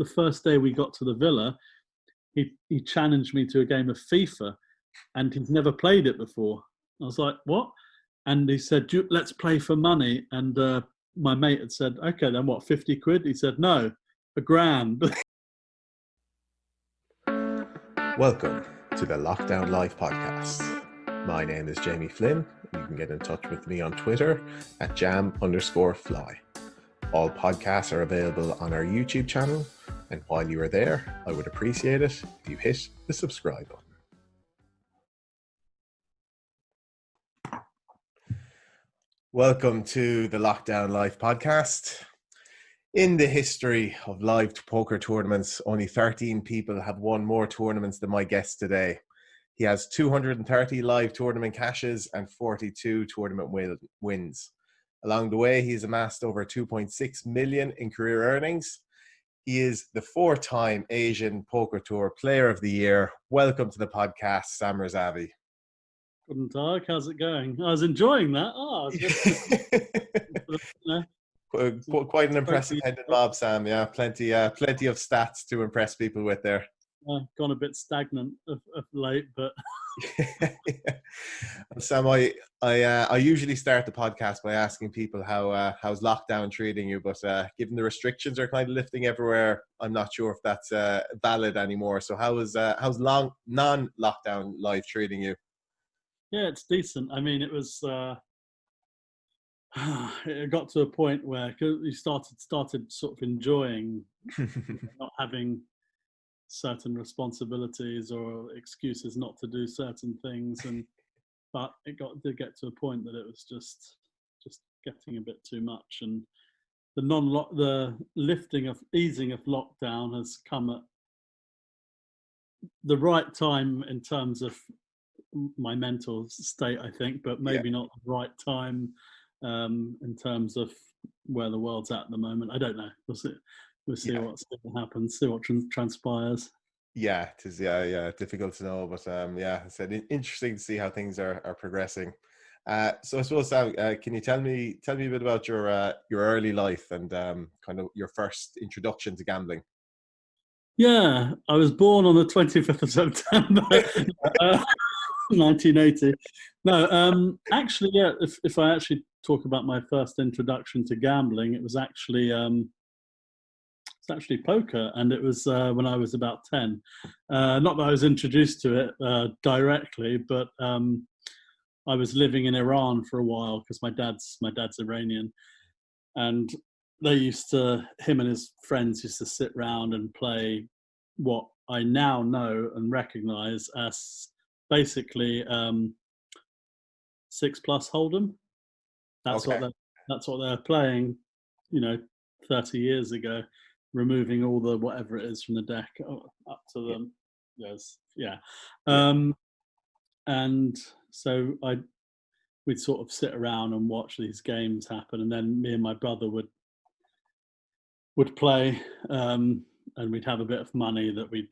the first day we got to the villa, he challenged me to a game of FIFA, and he'd never played it before. I was like, what? And he said, let's play for money. And my mate had said, okay, then what, 50 quid? He said, no, $1,000. Welcome to the Lockdown Live podcast. My name is Jamie Flynn. You can get in touch with me on Twitter at jam_fly. All podcasts are available on our YouTube channel. And while you are there, I would appreciate it if you hit the subscribe button. Welcome to the Lockdown Live podcast. In the history of live poker tournaments, only 13 people have won more tournaments than my guest today. He has 230 live tournament cashes and 42 tournament wins. Along the way, he's amassed over 2.6 million in career earnings. He is the 4-time Asian Poker Tour Player of the Year. Welcome to the podcast, Sam Razavi. Guten Tag, how's it going? I was enjoying that. Quite an impressive headed mob, Sam. Yeah, plenty of stats to impress people with there. Gone a bit stagnant of late, but yeah. Sam, I usually start the podcast by asking people how's lockdown treating you, but given the restrictions are kind of lifting everywhere, I'm not sure if that's valid anymore. So how's non-lockdown life treating you? Yeah, it's decent. I mean, it was. It got to a point where you started sort of enjoying not having certain responsibilities or excuses not to do certain things, but it did get to a point that it was just getting a bit too much, and the easing of lockdown has come at the right time in terms of my mental state, I think, but maybe not the right time in terms of where the world's at the moment. I don't know. We'll see what happens, see what transpires. Yeah, it is. Yeah, difficult to know, but it's interesting to see how things are progressing. So I suppose, Sam, can you tell me a bit about your early life and kind of your first introduction to gambling? Yeah, I was born on the 25th of September, 1980. No, actually, yeah. If I actually talk about my first introduction to gambling, it was actually poker, and it was when I was about 10. Not that I was introduced to it directly, but I was living in Iran for a while because my dad's Iranian, and him and his friends used to sit round and play what I now know and recognise as basically 6+ hold'em. That's what they're playing, 30 years ago, removing all the whatever it is from the deck up to them. Yes, yeah. And so we'd sort of sit around and watch these games happen, and then me and my brother would play, and we'd have a bit of money that we'd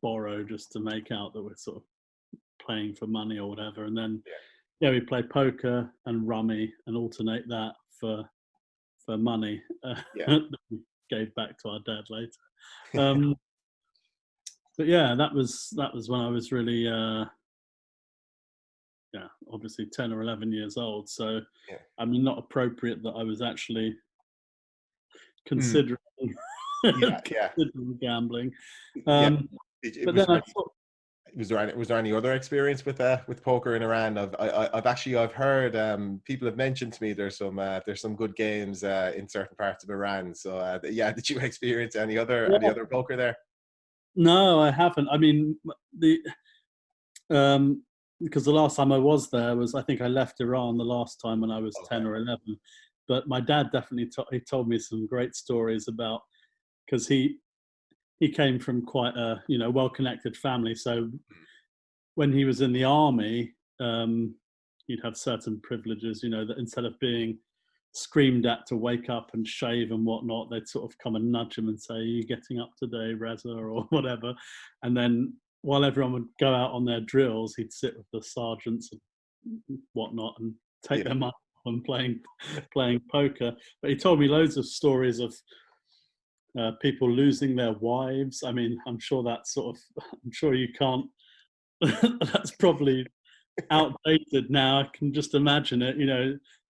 borrow just to make out that we're sort of playing for money or whatever, and then we'd play poker and rummy and alternate that for money that we gave back to our dad later. But yeah, that was when I was really obviously 10 or 11 years old. So I mean, not appropriate that I was actually considering considering gambling. But then I thought, was there any other experience with poker in Iran? I've heard people have mentioned to me there's some good games in certain parts of Iran. So did you experience any other poker there? No, I haven't. I mean, because the last time I was there was, I think I left Iran the last time when I was 10 or 11. But my dad definitely he told me some great stories about, because he came from quite a well-connected family. So when he was in the army, he'd have certain privileges. That instead of being screamed at to wake up and shave and whatnot, they'd sort of come and nudge him and say, "Are you getting up today, Reza?" or whatever. And then while everyone would go out on their drills, he'd sit with the sergeants and whatnot and take them up and playing poker. But he told me loads of stories of people losing their wives. I mean, I'm sure you can't. That's probably outdated now. I can just imagine it.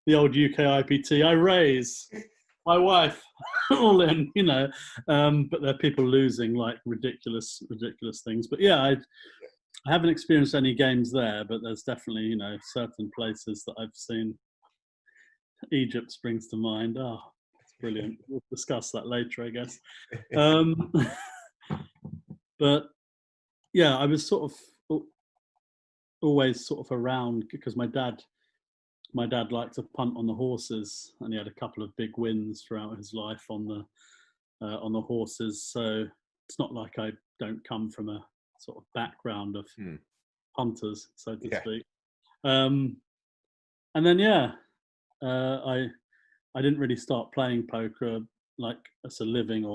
The old UK IPT. I raise my wife, all in. But there are people losing like ridiculous things. But yeah, I haven't experienced any games there, but there's definitely certain places that I've seen. Egypt springs to mind. Oh, that's brilliant. We'll discuss that later, I guess. But yeah, I was sort of always sort of around because my dad liked to punt on the horses, and he had a couple of big wins throughout his life on the horses. So it's not like I don't come from a sort of background of hunters, so to speak. And then I didn't really start playing poker like as a living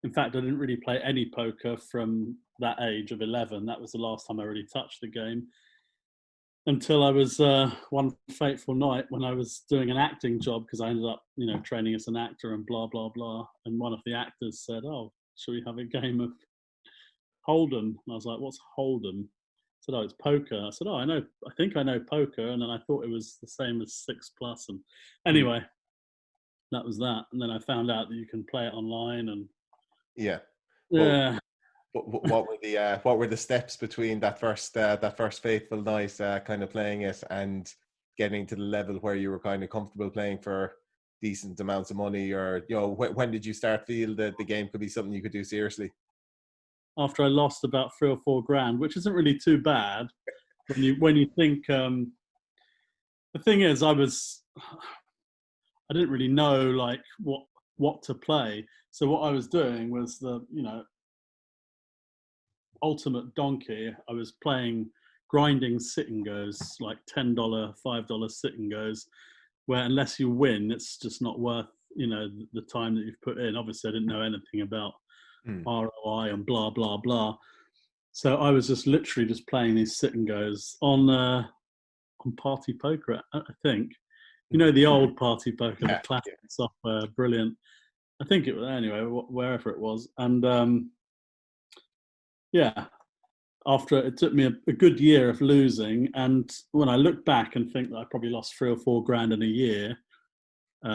in fact, I didn't really play any poker from that age of 11. That was the last time I really touched the game until I was one fateful night when I was doing an acting job, because I ended up, training as an actor and blah, blah, blah. And one of the actors said, "Oh, shall we have a game of Hold'em?" And I was like, "What's Hold'em?" I said, "Oh, it's poker." I said, "Oh, I think I know poker." And then I thought it was the same as 6+. And anyway, that was that. And then I found out that you can play it online. And yeah. Yeah. What were the steps between that first fateful night, kind of playing it, and getting to the level where you were kind of comfortable playing for decent amounts of money? Or when did you start feel that the game could be something you could do seriously? After I lost about 3 or 4 grand, which isn't really too bad when you think. The thing is, I didn't really know like what to play. So what I was doing was the ultimate donkey. I was playing grinding sit and goes, like $10, $5 sit and goes, where unless you win, it's just not worth the time that you've put in. Obviously, I didn't know anything about ROI and blah blah blah. So I was just literally just playing these sit and goes on Party Poker, I think. The old Party Poker, the classic software, brilliant. I think it was, anyway, wherever it was. And after it took me a good year of losing, and when I look back and think that I probably lost 3 or 4 grand in a year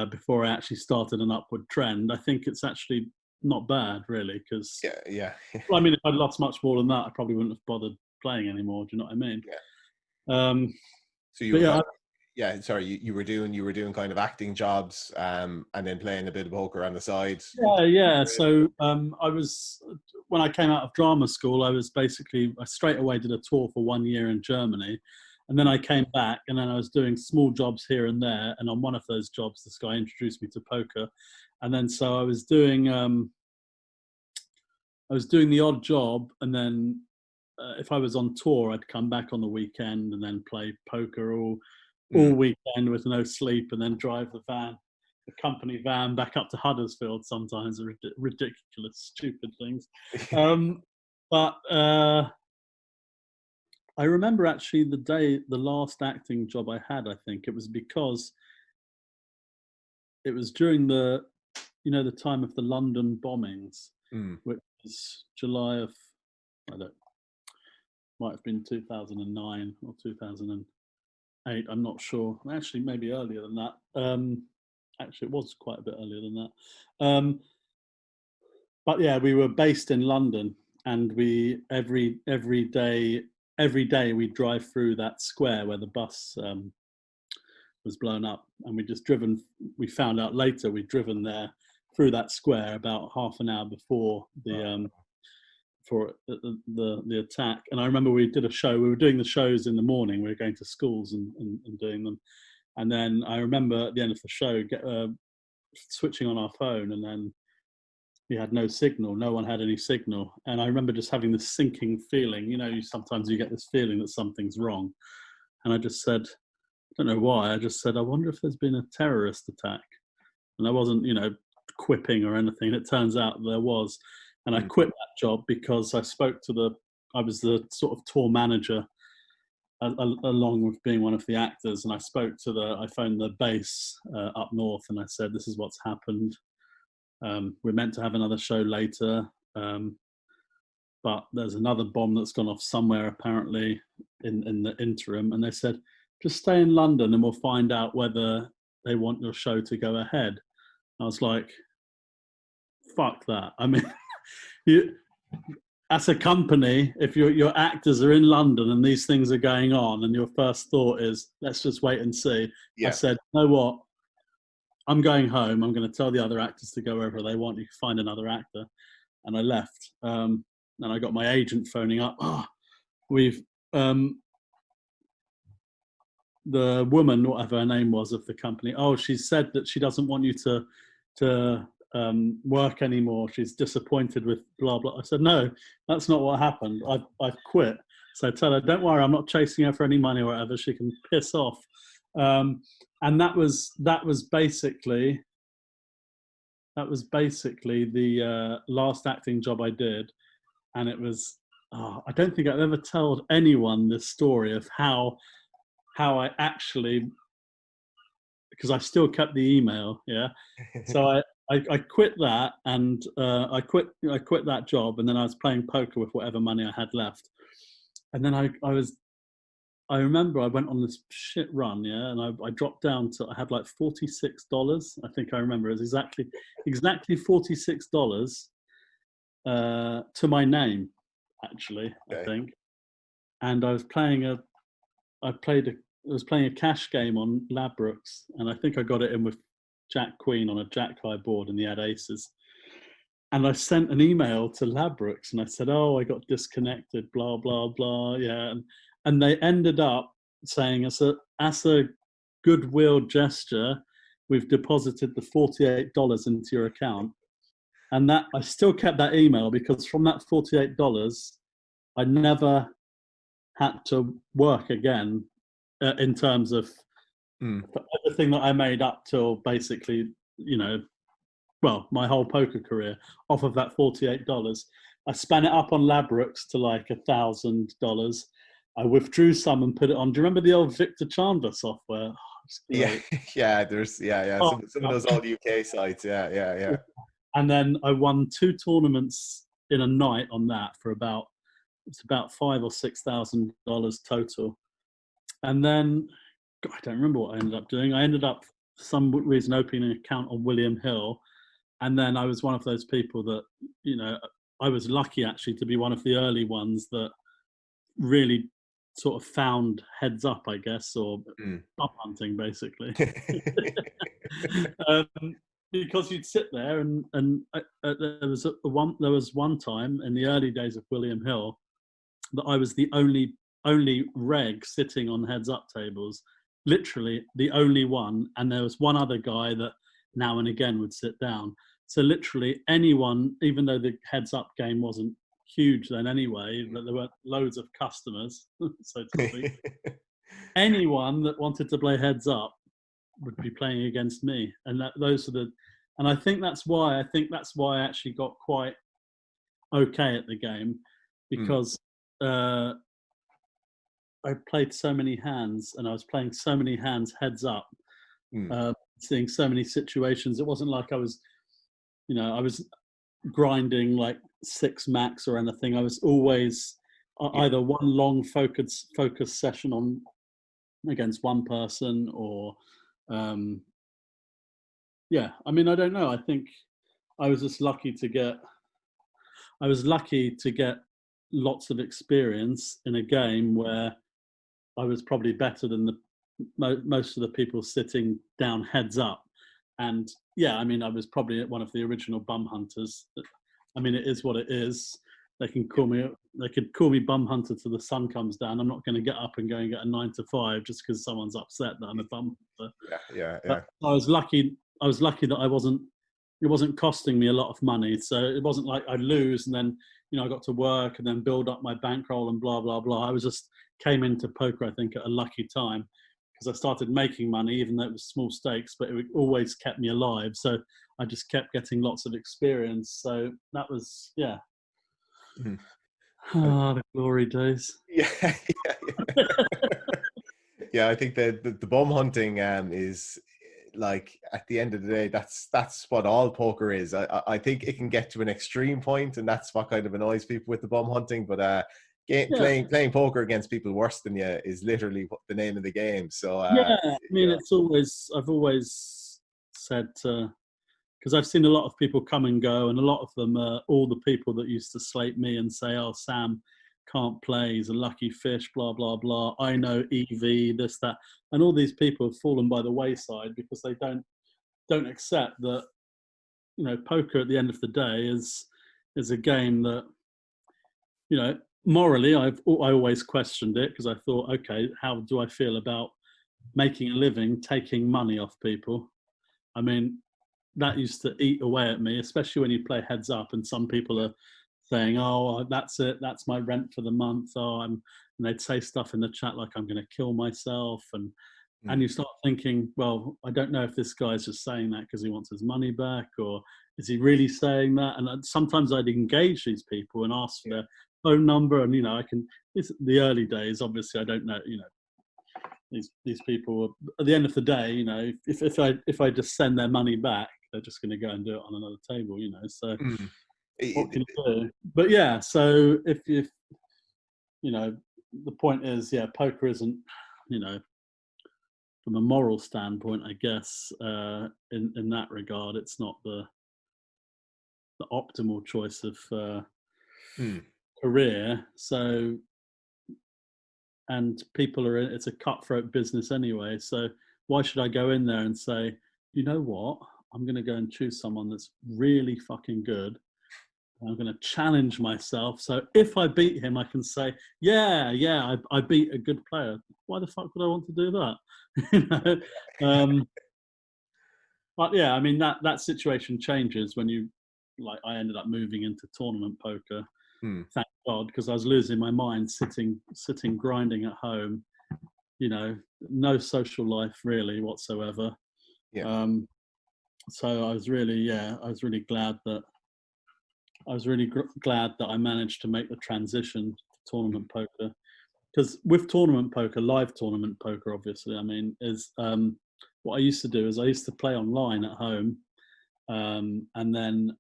before I actually started an upward trend, I think it's actually not bad, really. Because well, I mean, if I'd lost much more than that, I probably wouldn't have bothered playing anymore. Do you know what I mean? So you were you were doing kind of acting jobs, and then playing a bit of poker on the side. So I was, when I came out of drama school, I straight away did a tour for 1 year in Germany, and then I came back, and then I was doing small jobs here and there, and on one of those jobs, this guy introduced me to poker, and then so I was doing the odd job, and then if I was on tour, I'd come back on the weekend and then play poker all weekend with no sleep, and then drive the company van back up to Huddersfield sometimes. Ridiculous, stupid things. But I remember actually the last acting job I had, I think it was because it was during the time of the London bombings, which was July of, might have been 2009 or 2008. I'm not sure. Actually, maybe earlier than that. Actually, it was quite a bit earlier than that. But yeah, we were based in London, and we every day we'd drive through that square where the bus was blown up, and we found out later we'd driven there through that square about half an hour before the attack. And I remember we did a show. We were doing the shows in the morning. We were going to schools and doing them. And then I remember at the end of the show switching on our phone, and then we had no signal. No one had any signal. And I remember just having this sinking feeling. Sometimes you get this feeling that something's wrong. And I just said, I don't know why, I just said, I wonder if there's been a terrorist attack. And I wasn't, quipping or anything. It turns out there was. And I quit that job because I was the sort of tour manager along with being one of the actors. And I phoned the base up north, and I said, this is what's happened. We're meant to have another show later, but there's another bomb that's gone off somewhere apparently in the interim. And they said, just stay in London and we'll find out whether they want your show to go ahead. I was like, fuck that. I mean, as a company, if your actors are in London and these things are going on and your first thought is, let's just wait and see. Yeah. I said, you know what? I'm going home. I'm going to tell the other actors to go wherever they want. You can find another actor. And I left. And I got my agent phoning up. We've, the woman, whatever her name was of the company, she said that she doesn't want you to work anymore. She's disappointed with blah, blah. I said, no, that's not what happened. I've quit. So tell her, don't worry, I'm not chasing her for any money or whatever. She can piss off. And that was basically the last acting job I did. And it was, I don't think I've ever told anyone this story of how I actually, because I still kept the email, yeah. So I quit that, and I quit that job, and then I was playing poker with whatever money I had left. And then I remember I went on this shit run, yeah, and I dropped down to, I had like $46. I think I remember it was exactly $46 to my name, actually. Okay. I think. And I was playing a cash game on Ladbrokes, and I think I got it in with Jack Queen on a Jack High board, and he had aces. And I sent an email to Ladbrokes, and I said, I got disconnected, blah, blah, blah, yeah. And they ended up saying, as a goodwill gesture, we've deposited the $48 into your account. And that I still kept that email, because from that $48, I never had to work again in terms of everything that I made up till basically, my whole poker career off of that $48. I span it up on Ladbrokes to like $1,000. I withdrew some and put it on. Do you remember the old Victor Chandler software? There's some of those old UK sites. Yeah. And then I won 2 tournaments in a night on that for about $5,000 or $6,000 total. And then I don't remember what I ended up doing. I ended up for some reason opening an account on William Hill, and then I was one of those people that, I was lucky actually to be one of the early ones that really sort of found Heads Up, I guess, or bum hunting basically. Because you'd sit there and there was one time in the early days of William Hill that I was the only reg sitting on Heads Up tables, literally the only one, and there was one other guy that now and again would sit down. So literally anyone, even though the Heads Up game wasn't huge then anyway, but there were loads of customers, so to speak. Anyone that wanted to play Heads Up would be playing against me, and and I think that's why I actually got quite okay at the game, because I played so many hands, and I was playing so many hands Heads Up, seeing so many situations. It wasn't like I was grinding like 6 max or anything. I was always either one long focus session on against one person, or I mean, I don't know. I think I was just lucky to get lots of experience in a game where I was probably better than most of the people sitting down Heads Up. And I mean, I was probably one of the original bum hunters. I mean, it is what it is. They could call me bum hunter till the sun comes down. I'm not going to get up and go and get a 9 to 5 just because someone's upset that I'm a bum hunter. Yeah. But I was lucky that it wasn't costing me a lot of money. So it wasn't like I'd lose and then, I got to work and then build up my bankroll and blah, blah, blah. I was just came into poker, I think, at a lucky time, because I started making money, even though it was small stakes, but it always kept me alive. So I just kept getting lots of experience. So that was, the glory days. Yeah. Yeah, I think that the bum hunting is like at the end of the day, that's what all poker is. I think it can get to an extreme point, and that's what kind of annoys people with the bum hunting. But playing poker against people worse than you is literally the name of the game. So I mean, it's always, I've always said, because I've seen a lot of people come and go, and a lot of them are all the people that used to slate me and say, "Oh, Sam can't play, he's a lucky fish, blah blah blah. I know EV, this that," and all these people have fallen by the wayside because they don't accept that, you know, poker at the end of the day is a game that, you know, morally I always questioned it, because I thought, okay, how do I feel about making a living taking money off people? I mean, that used to eat away at me, especially when you play heads up and some people are saying, "Oh, that's it, that's my rent for the month." And they'd say stuff in the chat like, "I'm going to kill myself," and you start thinking, well, I don't know if this guy's just saying that because he wants his money back, or is he really saying that? And sometimes I'd engage these people and ask for their phone number, and, you know, it's the early days, obviously I don't know, you know, these people at the end of the day, you know, if I just send their money back, they're just going to go and do it on another table, you know. So what can you do? But yeah, so if you know, the point is, yeah, poker isn't, you know, from a moral standpoint, I guess, in that regard, it's not the optimal choice of career. So, and people are it's a cutthroat business anyway. So why should I go in there and say, you know what, I'm going to go and choose someone that's really fucking good. I'm going to challenge myself. So if I beat him, I can say, yeah, I beat a good player. Why the fuck would I want to do that? You know? But yeah, I mean, that situation changes when you, like, I ended up moving into tournament poker. Thank God, because I was losing my mind sitting grinding at home. You know, no social life really whatsoever. Yeah. So I was really glad that I managed to make the transition to tournament poker. Because with tournament poker, live tournament poker, obviously, I mean, is what I used to do is I used to play online at home, and then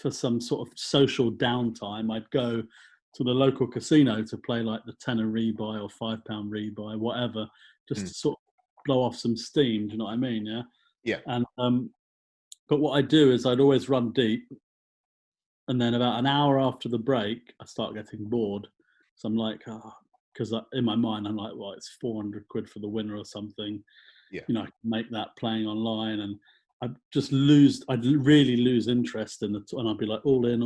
for some sort of social downtime, I'd go to the local casino to play like the tenner rebuy or £5 rebuy, whatever, just to sort of blow off some steam. Do you know what I mean? Yeah. Yeah. And but what I do is I'd always run deep, and then about an hour after the break, I start getting bored. So I'm like, because in my mind I'm like, well, it's 400 quid for the winner or something. Yeah. You know, I can make that playing online, and I'd really lose interest in and I'd be like, all in.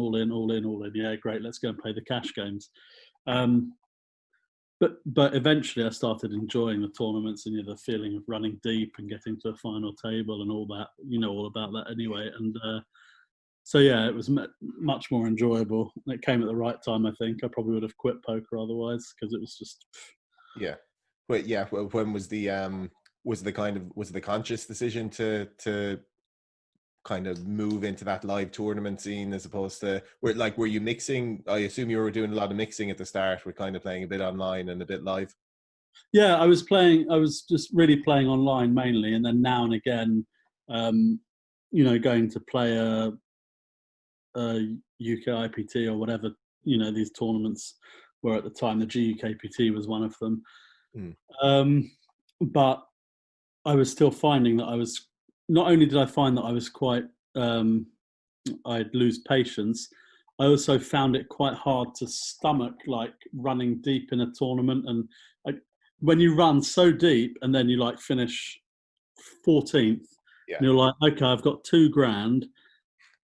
Yeah, great, let's go and play the cash games. But eventually I started enjoying the tournaments, and, you know, the feeling of running deep and getting to a final table and all that, you know, all about that anyway. And so yeah, it was much more enjoyable. It came at the right time, I think. I probably would have quit poker otherwise, because it was just But yeah, when was the conscious decision to kind of move into that live tournament scene, as opposed to were you mixing? I assume you were doing a lot of mixing at the start, with kind of playing a bit online and a bit live. Yeah, I was just really playing online mainly, and then now and again, you know, going to play a UK IPT or whatever, you know, these tournaments were at the time. The GUKPT was one of them. But I was still finding that not only did I find that I was quite, I'd lose patience, I also found it quite hard to stomach, like, running deep in a tournament. And when you run so deep and then you like finish 14th, and you're like, okay, I've got $2,000.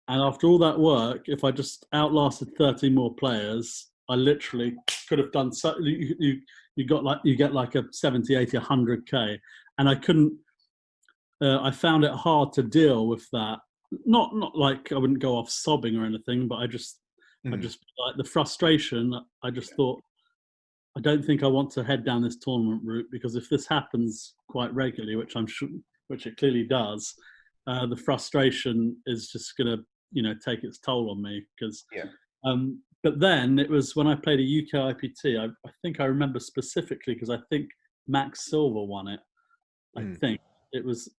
And after all that work, if I just outlasted 30 more players, I literally could have done so. You get like a 70, 80, 100K. And I couldn't, I found it hard to deal with that. Not like I wouldn't go off sobbing or anything, but I just like the frustration. I just thought, I don't think I want to head down this tournament route, because if this happens quite regularly, which I'm sure, which it clearly does, the frustration is just going to, you know, take its toll on me. Because but then it was when I played a UK IPT, I think I remember specifically, because I think Max Silver won it, I think. It was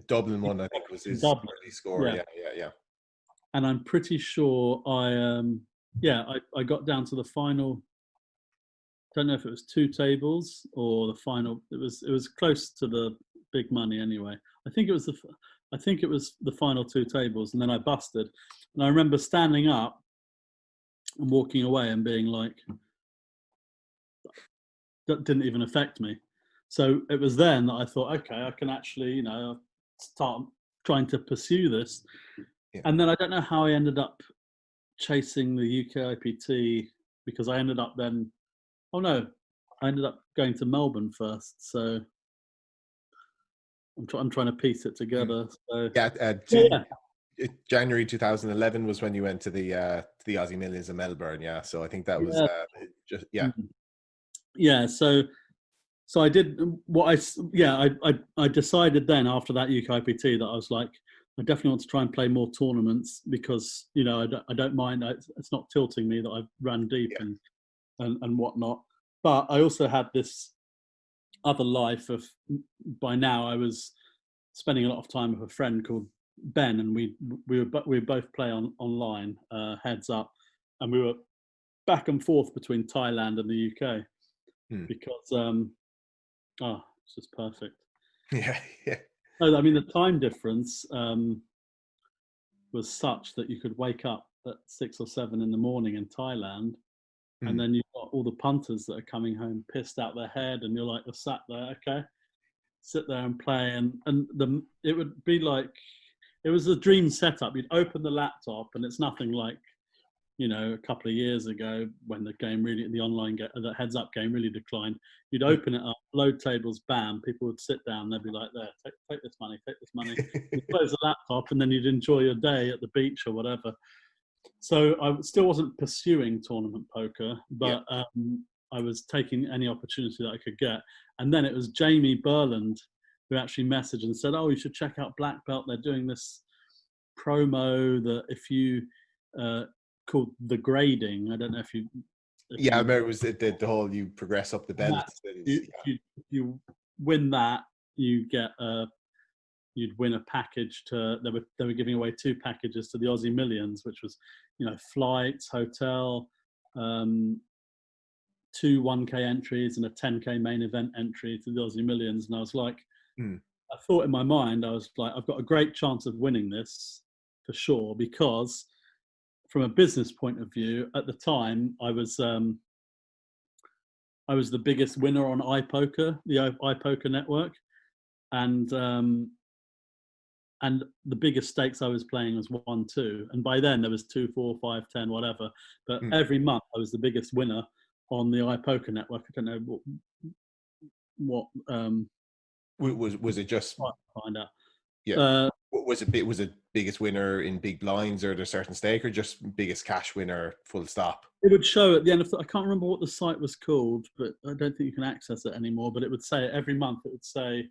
Dublin one, I think, was his Dublin. early score. Yeah. And I'm pretty sure I got down to the final. Don't know if it was 2 tables or the final. It was close to the big money anyway. I think it was the final 2 tables, and then I busted. And I remember standing up and walking away and being like, that didn't even affect me. So it was then that I thought, okay, I can actually, start trying to pursue this. Yeah. And then I don't know how I ended up chasing the UK IPT, because I ended up then, I ended up going to Melbourne first. So I'm trying to piece it together. So January 2011 was when you went to the Aussie Millions in Melbourne. Yeah, so I think that was So I did what I decided then after that UK IPT that I was like, I definitely want to try and play more tournaments, because I don't mind. It's not tilting me that I've ran deep and whatnot. But I also had this other life of, by now I was spending a lot of time with a friend called Ben, and we would both play online, heads up, and we were back and forth between Thailand and the UK because it's just perfect. Yeah. I mean, the time difference was such that you could wake up at 6 or 7 in the morning in Thailand, and then you've got all the punters that are coming home pissed out their head, and you're sat there, okay, sit there and play, and it would be like, it was a dream setup. You'd open the laptop, and it's nothing like, a couple of years ago when the online the heads up game really declined. You'd open it up, load tables, bam, people would sit down, they'd be like, there, take this money. You'd close the laptop, and then you'd enjoy your day at the beach or whatever. So I still wasn't pursuing tournament poker, but I was taking any opportunity that I could get. And then it was Jamie Burland who actually messaged and said, oh, you should check out Blackbelt. They're doing this promo that if you called the grading. I don't know if you. I remember it was the whole you progress up the belt. You win that, you get you'd win a package to. They were giving away 2 packages to the Aussie Millions, which was flights, hotel, 2 1K entries and a 10K main event entry to the Aussie Millions. And I was like, I thought in my mind, I was like, I've got a great chance of winning this for sure, because from a business point of view, at the time, I was the biggest winner on iPoker, the iPoker network, and the biggest stakes I was playing was 1-2, and by then there was 2, 4, 5, 10, whatever. But every month I was the biggest winner on the iPoker network. I don't know what was it just find out. Was it biggest winner in big blinds or a certain stake, or just biggest cash winner full stop? It would show at the end of I can't remember what the site was called, but I don't think you can access it anymore. But it would say every month, it would say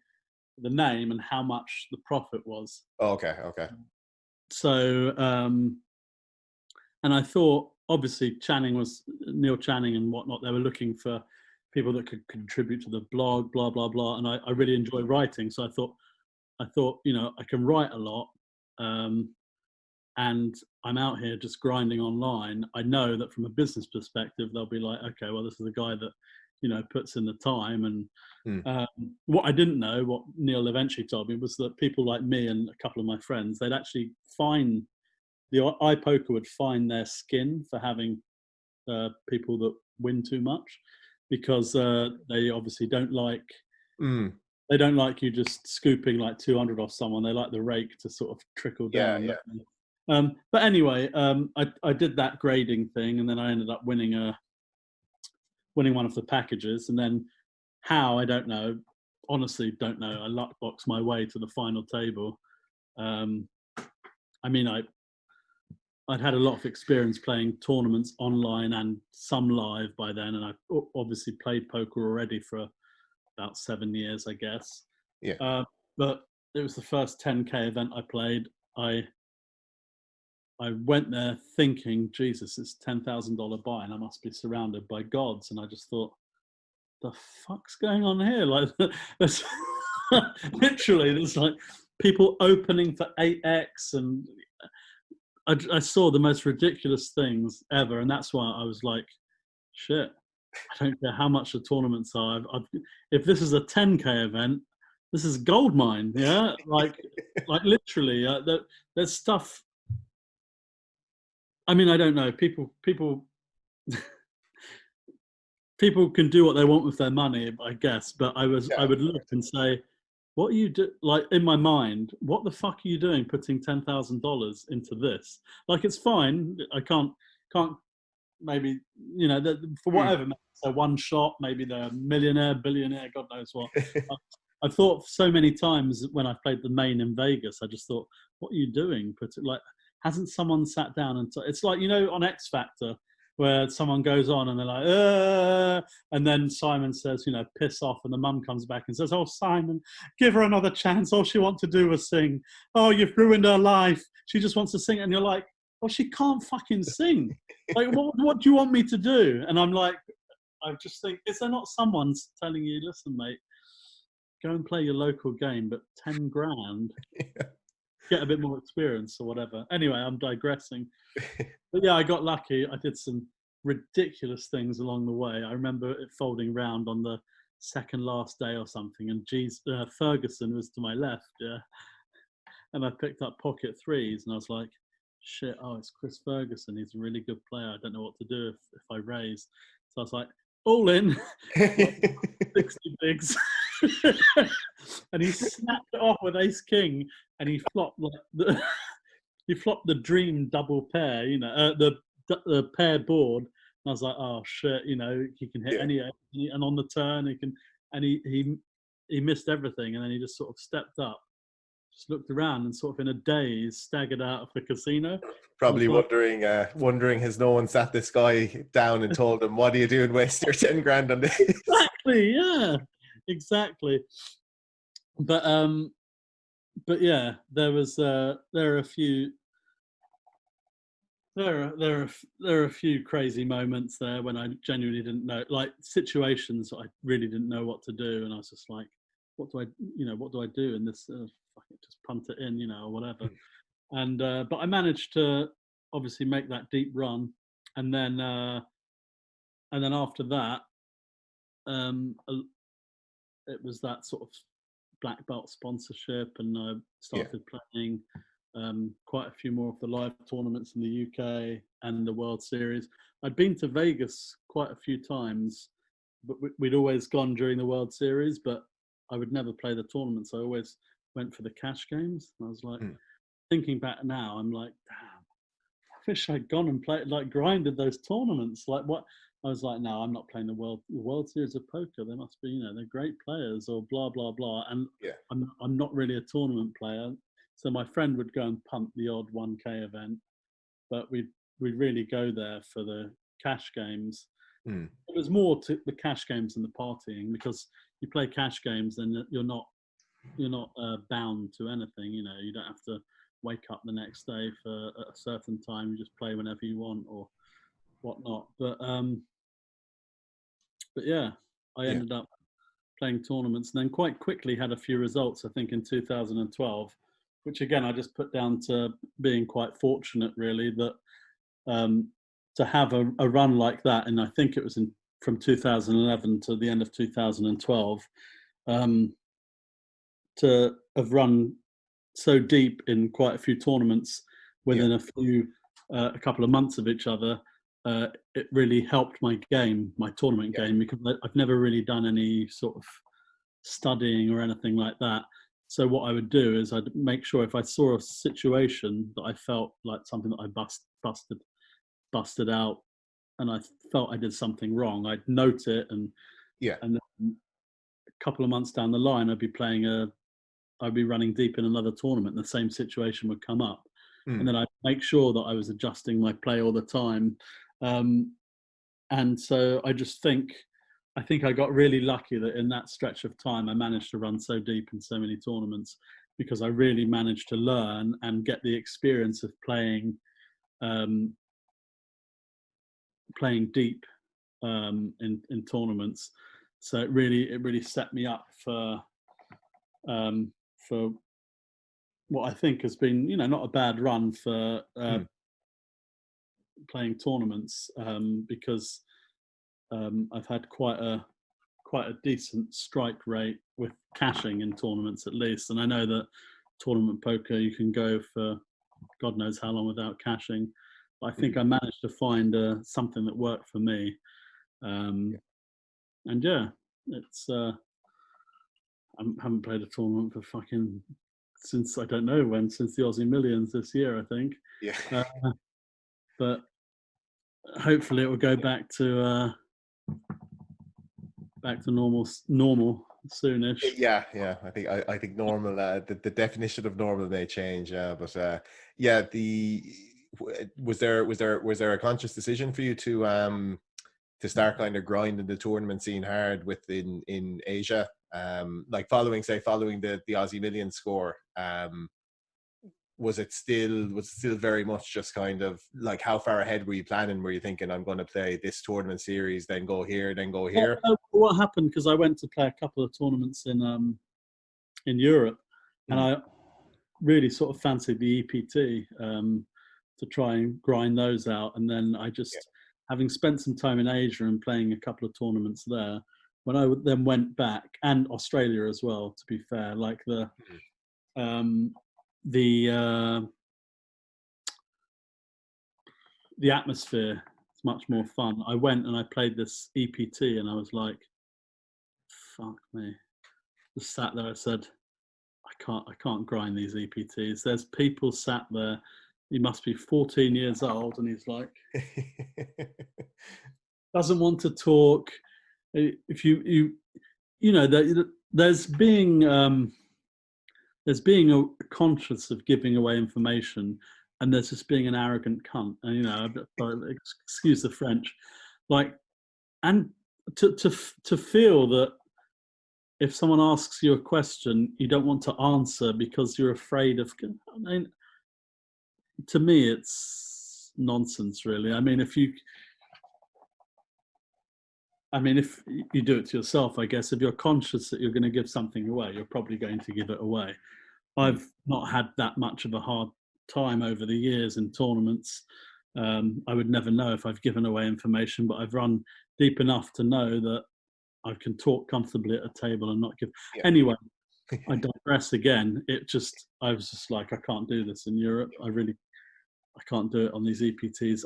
the name and how much the profit was. Oh, okay. So, and I thought, obviously, Neil Channing and whatnot, they were looking for people that could contribute to the blog, blah, blah, blah. And I really enjoy writing. So I thought, I can write a lot. And I'm out here just grinding online. I know that from a business perspective, they'll be like, okay, well, this is a guy that, puts in the time. And what I didn't know, what Neil eventually told me, was that people like me and a couple of my friends, they'd actually the iPoker would find their skin for having people that win too much, because they obviously don't like they don't like you just scooping like 200 off someone. They like the rake to sort of trickle down. But anyway, I did that grading thing, and then I ended up winning one of the packages. And then how, I don't know. Honestly, don't know. I luckboxed my way to the final table. I mean, I'd had a lot of experience playing tournaments online and some live by then, and I obviously played poker already for about 7 years, I guess. But it was the first 10K event I played. I went there thinking, Jesus, it's $10,000 buy, and I must be surrounded by gods. And I just thought, the fuck's going on here? Like, Literally, there's like people opening for 8x, and I saw the most ridiculous things ever, and that's why I was like, shit, I don't care how much the tournaments are. If this is a 10k event, this is gold mine. Yeah, like literally, there's stuff. I mean, I don't know. People can do what they want with their money, I guess. But I would look and say, what are you do? Like in my mind, what the fuck are you doing putting $10,000 into this? Like, it's fine. I can't maybe, for whatever. So one shot, maybe they're a millionaire, billionaire, God knows what. I thought so many times when I played the main in Vegas, I just thought, what are you doing? Hasn't someone sat down and it's like, on X Factor, where someone goes on and they're like, and then Simon says, piss off, and the mum comes back and says, oh, Simon, give her another chance. All she wants to do was sing. Oh, you've ruined her life. She just wants to sing. And you're like, well, she can't fucking sing. Like, what do you want me to do? And I'm like, I just think, is there not someone telling you, listen, mate, go and play your local game, but 10 grand, get a bit more experience or whatever. Anyway, I'm digressing. But yeah, I got lucky. I did some ridiculous things along the way. I remember it folding round on the second last day or something, and Ferguson was to my left, yeah. And I picked up pocket threes, and I was like, shit, it's Chris Ferguson. He's a really good player. I don't know what to do if I raise. So I was like, all in, 60 bigs. And he snapped it off with ace king, and he flopped the dream double pair, the pair board. And I was like, oh shit, he can hit any, and on the turn he can, and he missed everything, and then he just sort of stepped up, just looked around, and sort of in a daze staggered out of the casino. Probably wondering has no one sat this guy down and told him, what are you doing, waste your 10 grand on this? Exactly, yeah, exactly. But yeah, there are a few crazy moments there when I genuinely didn't know, like situations I really didn't know what to do, and I was just like, what do I do in this? Just punt it in, or whatever. And but I managed to obviously make that deep run, and then after that, it was that sort of black belt sponsorship, and I started playing quite a few more of the live tournaments in the UK and the World Series. I'd been to Vegas quite a few times, but we'd always gone during the World Series, but I would never play the tournaments. I always went for the cash games. And I was like, thinking back now, I'm like, damn, I wish I'd gone and played, like grinded those tournaments. Like what? I was like, no, I'm not playing the World Series of Poker. They must be, they're great players, or blah blah blah. And I'm not really a tournament player. So my friend would go and punt the odd 1K event, but we'd really go there for the cash games. It was more to the cash games than the partying, because you play cash games, then you're not bound to anything. You don't have to wake up the next day for a certain time. You just play whenever you want or whatnot. But yeah, I ended up playing tournaments, and then quite quickly had a few results, I think in 2012, which again I just put down to being quite fortunate, really, that to have a run like that. And I think it was from 2011 to the end of 2012, to have run so deep in quite a few tournaments within a couple of months of each other. It really helped my tournament game, because I've never really done any sort of studying or anything like that. So what I would do is I'd make sure, if I saw a situation that I felt like something that I busted out, and I felt I did something wrong, I'd note it, and then a couple of months down the line, I'd be running deep in another tournament, and the same situation would come up. And then I'd make sure that I was adjusting my play all the time. And so I think I got really lucky that in that stretch of time, I managed to run so deep in so many tournaments, because I really managed to learn and get the experience of playing deep in tournaments. So it really set me up for for what I think has been, not a bad run for playing tournaments, because I've had quite a decent strike rate with cashing in tournaments at least, and I know that tournament poker you can go for God knows how long without cashing. But I think I managed to find something that worked for me, and yeah, it's I haven't played a tournament for fucking since I don't know when, since the Aussie Millions this year, I think. Yeah. But hopefully it will go back to normal soonish. Yeah. I think normal. The definition of normal may change. But yeah. Was there a conscious decision for you to start kind of grinding the tournament scene hard in Asia? Like following the Aussie Millions score. Was it still very much just kind of like, how far ahead were you planning? Were you thinking, I'm going to play this tournament series, then go here, then go here? What happened, because I went to play a couple of tournaments in Europe, and I really sort of fancied the EPT to try and grind those out. And then I just, having spent some time in Asia and playing a couple of tournaments there, when I then went back, and Australia as well, to be fair, like the atmosphere is much more fun. I went and I played this EPT, and I was like, fuck me. Just sat there, I said, I can't grind these EPTs. There's people sat there, he must be 14 years old, and he's like, doesn't want to talk. If there's being conscious of giving away information, and there's just being an arrogant cunt. And excuse the French, like, and to feel that if someone asks you a question, you don't want to answer because you're afraid of. I mean, to me, it's nonsense, really. I mean, if you do it to yourself, I guess, if you're conscious that you're going to give something away, you're probably going to give it away. I've not had that much of a hard time over the years in tournaments. I would never know if I've given away information, but I've run deep enough to know that I can talk comfortably at a table and not give. Yeah. Anyway, I digress again. I was just like, I can't do this in Europe. I can't do it on these EPTs.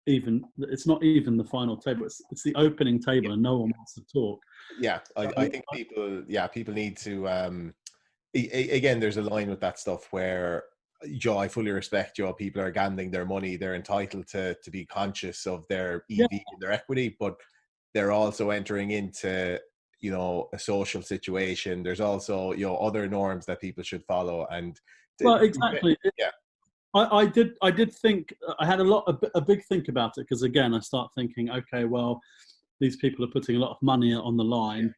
It's not even the final table. It's the opening table, and no one wants to talk. Yeah, I think people need to. Again, there's a line with that stuff where, Joe, I fully respect, people are gambling their money. They're entitled to be conscious of their EV and their equity, but they're also entering into, a social situation. There's also, other norms that people should follow. And exactly. Yeah. I did think, I had a big think about it, because again, I start thinking, okay, well, these people are putting a lot of money on the line,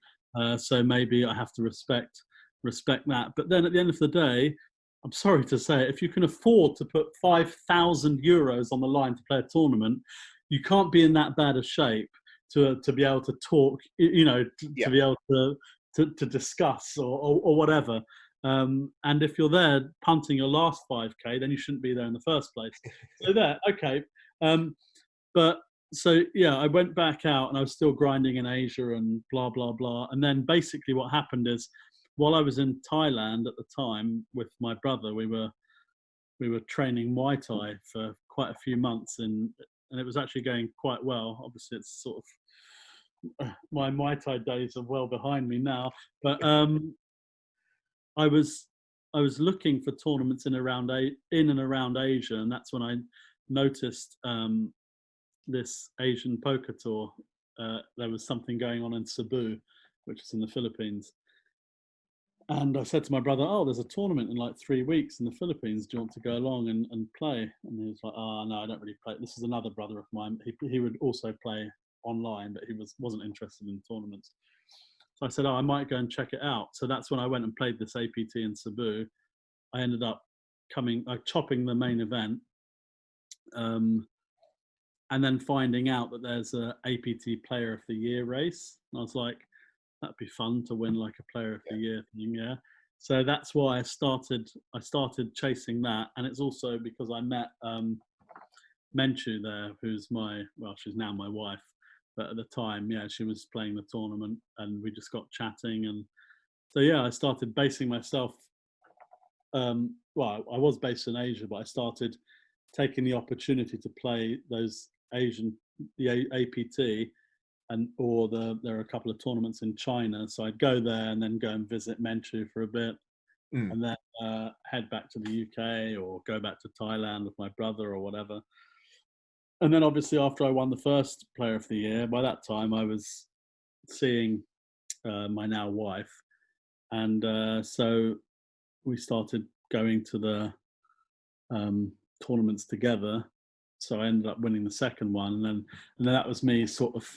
so maybe I have to respect that. But then at the end of the day, I'm sorry to say it, if you can afford to put 5,000 euros on the line to play a tournament, you can't be in that bad a shape to be able to talk, to be able to discuss or whatever. And if you're there punting your last 5k, then you shouldn't be there in the first place. So there, okay. But so yeah, I went back out and I was still grinding in Asia and blah blah blah. And then basically what happened is, while I was in Thailand at the time with my brother, we were training Muay Thai for quite a few months, and it was actually going quite well. Obviously, it's sort of my Muay Thai days are well behind me now, but I was looking for tournaments in and around Asia, and that's when I noticed this Asian poker tour. There was something going on in Cebu, which is in the Philippines. And I said to my brother, oh, there's a tournament in like 3 weeks in the Philippines. Do you want to go along and play? And he was like, oh, no, I don't really play. This is another brother of mine. He would also play online, but he wasn't interested in tournaments. So I said, oh, I might go and check it out. So that's when I went and played this APT in Cebu. I ended up chopping the main event, and then finding out that there's a APT Player of the Year race. And I was like, that'd be fun to win like a Player of the Year thing, yeah. So that's why I started chasing that, and it's also because I met Menchu there, who's she's now my wife, but at the time, she was playing the tournament, and we just got chatting, and so I started basing myself. I was based in Asia, but I started taking the opportunity to play those the APT, or there are a couple of tournaments in China, so I'd go there and then go and visit Menchu for a bit, and then head back to the UK or go back to Thailand with my brother or whatever. And then obviously after I won the first Player of the Year, by that time I was seeing my now wife, and so we started going to the tournaments together. So I ended up winning the second one, and then that was me sort of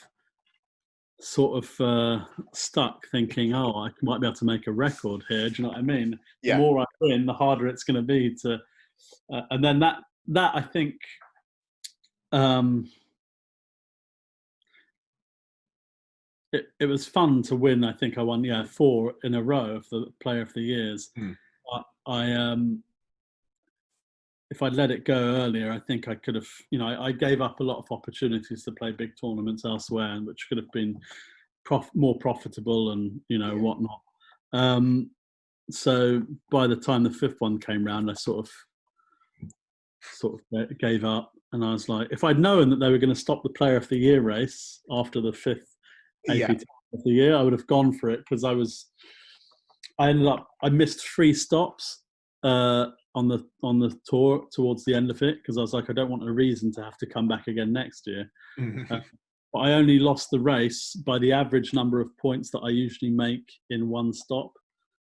stuck thinking, I might be able to make a record here. Do you know what I mean? Yeah. The more I win, the harder it's going to be to. And then that I think. It was fun to win. I think I won 4 in a row of the Player of the Years. I if I'd let it go earlier, I think I could have. I gave up a lot of opportunities to play big tournaments elsewhere, which could have been more profitable and whatnot. So by the time the 5th one came round, I sort of gave up, and I was like, if I'd known that they were going to stop the Player of the Year race after the 5th APT of the year, I would have gone for it, because I missed 3 stops on the tour towards the end of it, because I was like, I don't want a reason to have to come back again next year. But I only lost the race by the average number of points that I usually make in one stop.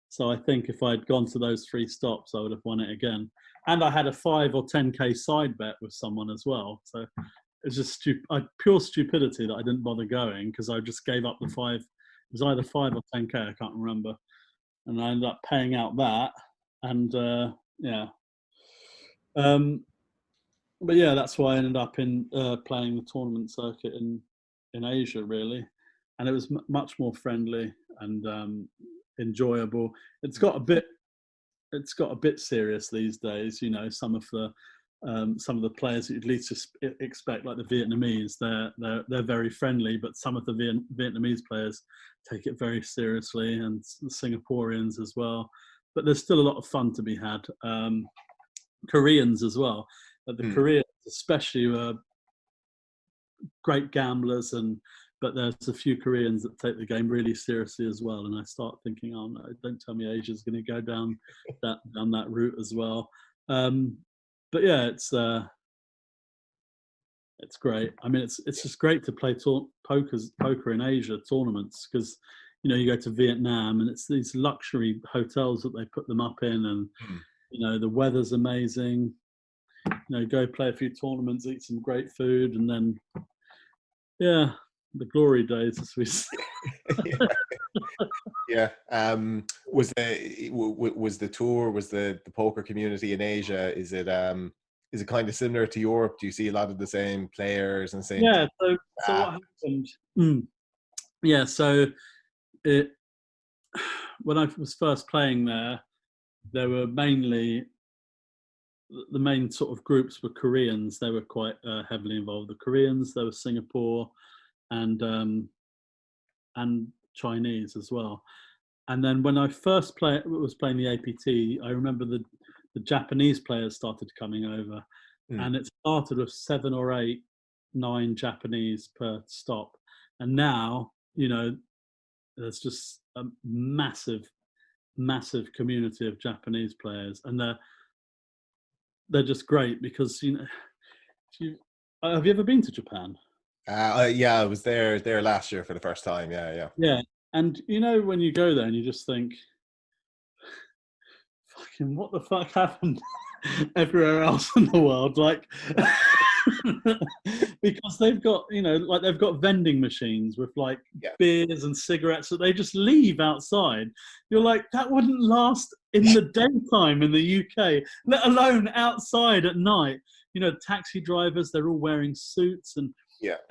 So I think if I'd gone to those 3 stops, I would have won it again. And I had a 5 or 10k side bet with someone as well. So it's just pure stupidity that I didn't bother going, because I just gave up the 5. It was either 5 or 10k, I can't remember. And I ended up paying out that. And but that's why I ended up in playing the tournament circuit in Asia, really. And it was much more friendly and enjoyable. It's got a bit serious these days. Some of the players that you'd least expect, like the Vietnamese, they're very friendly, but some of the Vietnamese players take it very seriously, and the Singaporeans as well. But there's still a lot of fun to be had. Koreans as well. But the Koreans especially were great gamblers, but there's a few Koreans that take the game really seriously as well. And I start thinking, oh no, don't tell me Asia's going to go down that route as well. But it's great. I mean, it's just great to play poker in Asia tournaments, because you go to Vietnam and it's these luxury hotels that they put them up in, and the weather's amazing. Go play a few tournaments, eat some great food, and then the glory days, as we say. Was the tour, was the poker community in Asia, is it kind of similar to Europe? Do you see a lot of the same players and same? So what happened? So when I was first playing there were mainly the main sort of groups were Koreans. They were quite heavily involved. The Koreans, there was Singapore, and Chinese as well. And then when I first was playing the APT, I remember the Japanese players started coming over, and it started with 7 or 8, 9 Japanese per stop. And now, there's just a massive community of Japanese players, and they're just great, because have you ever been to Japan? I was there last year for the first time. Yeah, and when you go there and you just think, fucking what the fuck happened everywhere else in the world, like because they've got they've got vending machines with beers and cigarettes that they just leave outside. You're like, that wouldn't last in the daytime in the UK, let alone outside at night. Taxi drivers, they're all wearing suits, and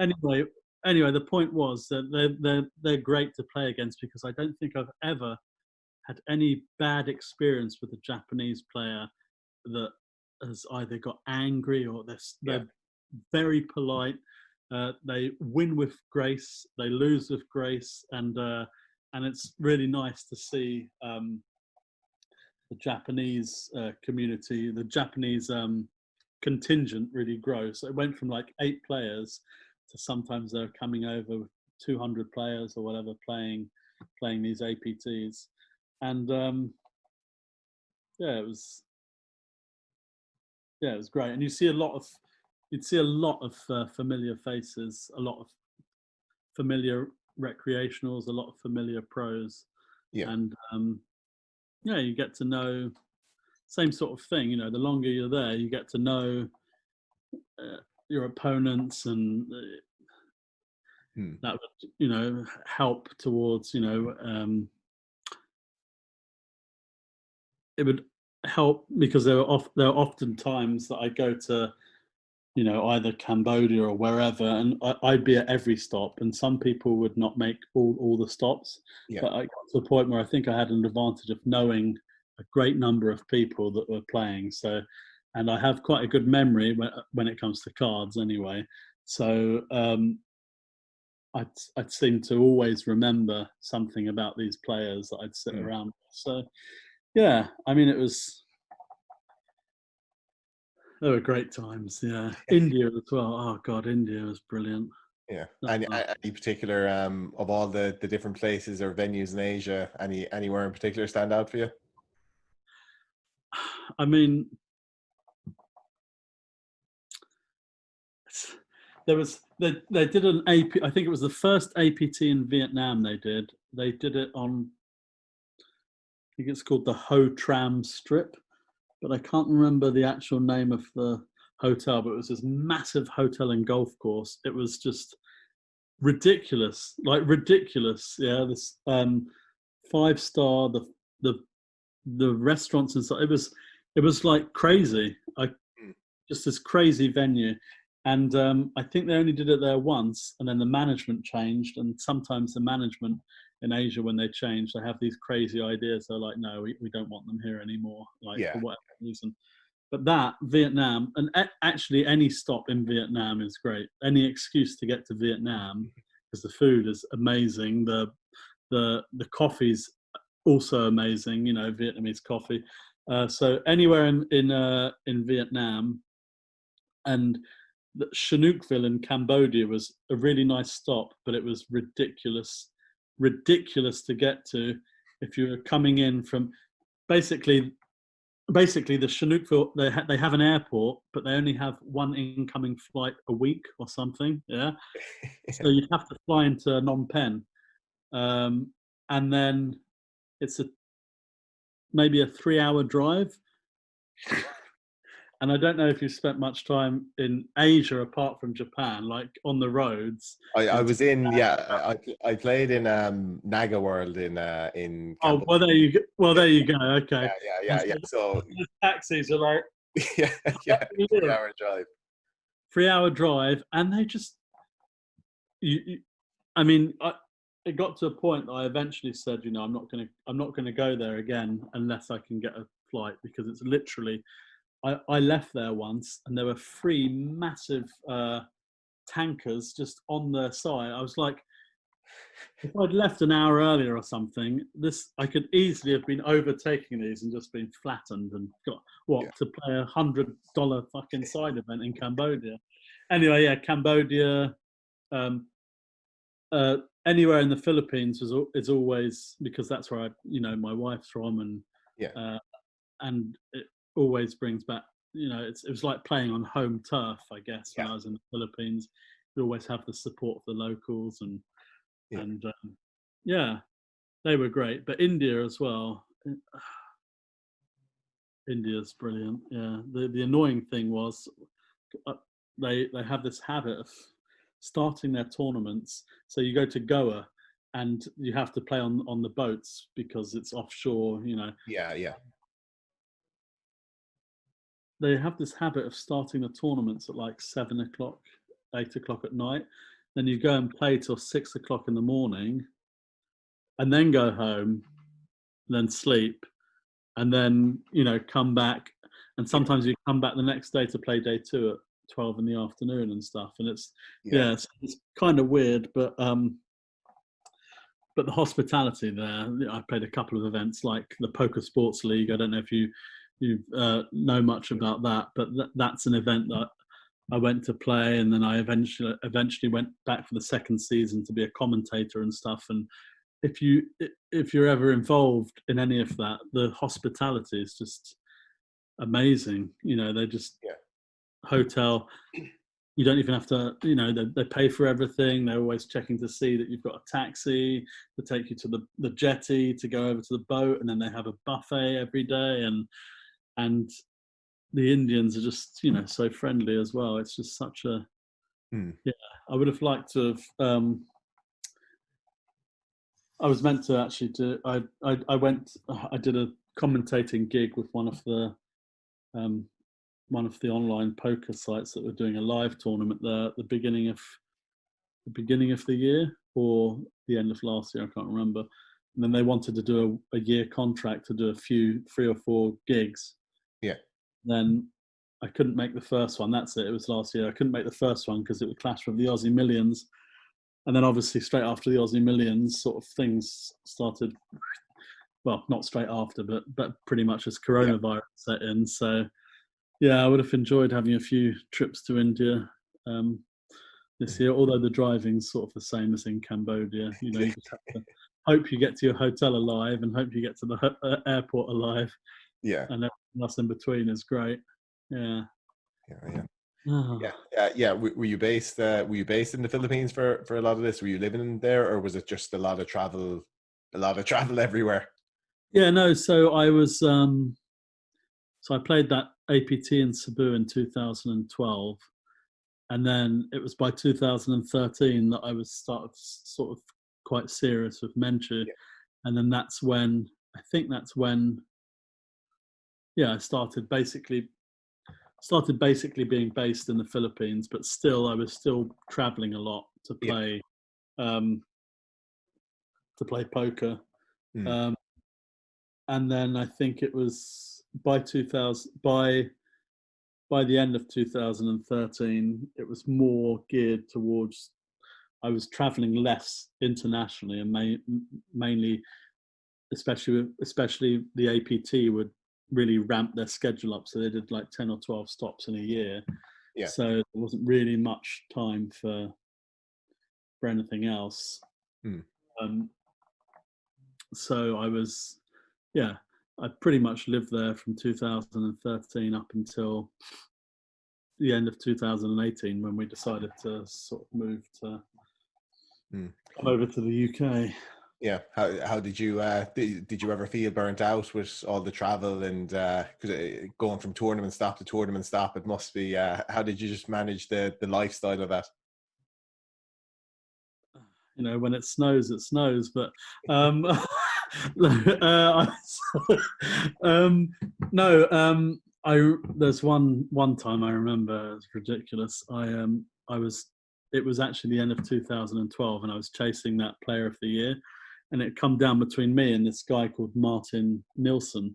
anyway, the point was that they're great to play against, because I don't think I've ever had any bad experience with a Japanese player that has either got angry or they're very polite. They win with grace, they lose with grace, and it's really nice to see the Japanese community, the Japanese contingent really grow. So it went from like 8 players to sometimes they're coming over with 200 players or whatever playing these APTs, and it was great. And you'd see a lot of familiar faces, a lot of familiar recreationals, a lot of familiar pros, and you get to know, same sort of thing. The longer you're there, you get to know your opponents, and that would help towards it would help, because there are often times that I go to either Cambodia or wherever, and I'd be at every stop, and some people would not make all the stops. But I got to the point where I think I had an advantage of knowing a great number of people that were playing. So, and I have quite a good memory when it comes to cards anyway. So I'd seem to always remember something about these players that I'd sit around with. So yeah, I mean, they were great times. Yeah, India as well. Oh God, India was brilliant. Yeah. Any particular of all the different places or venues in Asia, anywhere in particular stand out for you? I mean, they did an AP. I think it was the first APT in Vietnam. They did it on, I think it's called the Ho Tram Strip, but I can't remember the actual name of the hotel. But it was this massive hotel and golf course. It was just ridiculous, like ridiculous. Yeah, this 5-star, the restaurants and stuff. It was like crazy. Just this crazy venue. And I think they only did it there once, and then the management changed. And sometimes the management in Asia, when they change, they have these crazy ideas. They're like, no, we don't want them here anymore, for whatever reason. But that, Vietnam, and actually any stop in Vietnam is great. Any excuse to get to Vietnam, because the food is amazing. The coffee's also amazing, Vietnamese coffee. So anywhere in Vietnam, and Chinookville in Cambodia was a really nice stop, but it was ridiculous to get to if you were coming in from basically the Chinookville. They have an airport, but they only have one incoming flight a week or something. Yeah, so you have to fly into Phnom Penh, and then it's maybe a 3-hour drive. And I don't know if you've spent much time in Asia apart from Japan, like on the roads. I was in, I played in Naga World in Cambodia. Oh, well, there you go. Okay. Yeah. So the taxis are like 3-hour drive. 3-hour drive, and they just I mean, it got to a point that I eventually said, I'm not gonna go there again unless I can get a flight, because it's literally. I left there once, and there were 3 massive tankers just on their side. I was like, if I'd left an hour earlier or something, I could easily have been overtaking these and just been flattened and got to play $100 fucking side event in Cambodia. Anyway, yeah, Cambodia, anywhere in the Philippines is always, because that's where my wife's from, and it always brings back, it was like playing on home turf, I guess. When I was in the Philippines, you always have the support of the locals, and they were great. But India as well, India's brilliant. Yeah, the annoying thing was they have this habit of starting their tournaments. So you go to Goa, and you have to play on the boats because it's offshore. They have this habit of starting the tournaments at like 7 o'clock, 8 o'clock at night. Then you go and play till 6 o'clock in the morning, and then go home. then sleep, and then come back. And sometimes you come back the next day to play day 2 at 12 in the afternoon and stuff. And it's it's kind of weird, but the hospitality there. I played a couple of events like the Poker Sports League. I don't know if you know much about that, but that's an event that I went to play, and then I eventually went back for the second season to be a commentator and stuff. And if you're ever involved in any of that, the hospitality is just amazing. They just hotel. You don't even have to, they pay for everything. They're always checking to see that you've got a taxi to take you to the jetty to go over to the boat, and then they have a buffet every day, and the Indians are just, so friendly as well. It's just such a, I would have liked to have, I was meant to actually do, I did a commentating gig with one of the online poker sites that were doing a live tournament there at the beginning of the year or the end of last year, I can't remember. And then they wanted to do a year contract to do a few 3 or 4 gigs. Yeah. Then I couldn't make the first one. That's it. It was last year. I couldn't make the first one because it would clash with the Aussie Millions. And then obviously straight after the Aussie Millions, sort of things started. Well, not straight after, but pretty much as coronavirus set in. So yeah, I would have enjoyed having a few trips to India this year. Although the driving's sort of the same as in Cambodia. You just have to hope you get to your hotel alive and hope you get to the airport alive. Yeah. And everything else in between is great. Yeah. Yeah. Were you based in the Philippines for a lot of this? Were you living there, or was it just a lot of travel everywhere? Yeah, no. So I was. So I played that APT in Cebu in 2012, and then it was by 2013 that I was started sort of quite serious with Menchu, and then that's when I started basically being based in the Philippines, but still I was still traveling a lot to play poker. And then I think it was by the end of 2013, it was more geared towards, I was traveling less internationally, and mainly, especially the APT would really ramp their schedule up, so they did like 10 or 12 stops in a year. So there wasn't really much time for anything else. So I was I pretty much lived there from 2013 up until the end of 2018, when we decided to sort of move to come over to the UK. Yeah. How did you ever feel burnt out with all the travel and because going from tournament stop to tournament stop? It must be. How did you just manage the lifestyle of that? When it snows, it snows. But there's one time I remember, it's ridiculous. It was actually the end of 2012, and I was chasing that Player of the Year, and it come down between me and this guy called Martin Nilsson,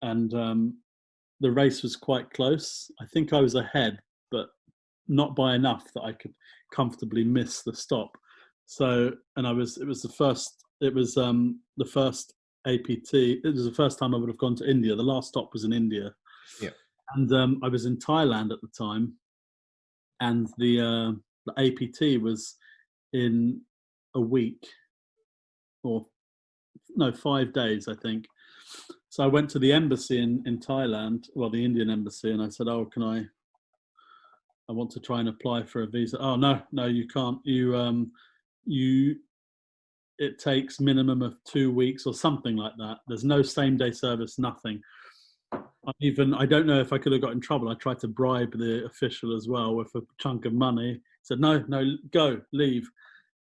and the race was quite close. I think I was ahead, but not by enough that I could comfortably miss the stop. So, and it was the first APT. It was the first time I would have gone to India. The last stop was in India. Yeah. And I was in Thailand at the time, and the APT was in a week, or no, 5 days, I think. So I went to the embassy in Thailand, well, the Indian embassy, and I said, "Oh, I want to try and apply for a visa." "Oh, no, you can't. It takes minimum of 2 weeks," or something like that. There's no same day service, nothing. I don't know if I could have got in trouble. I tried to bribe the official as well with a chunk of money. He said, no, go, leave.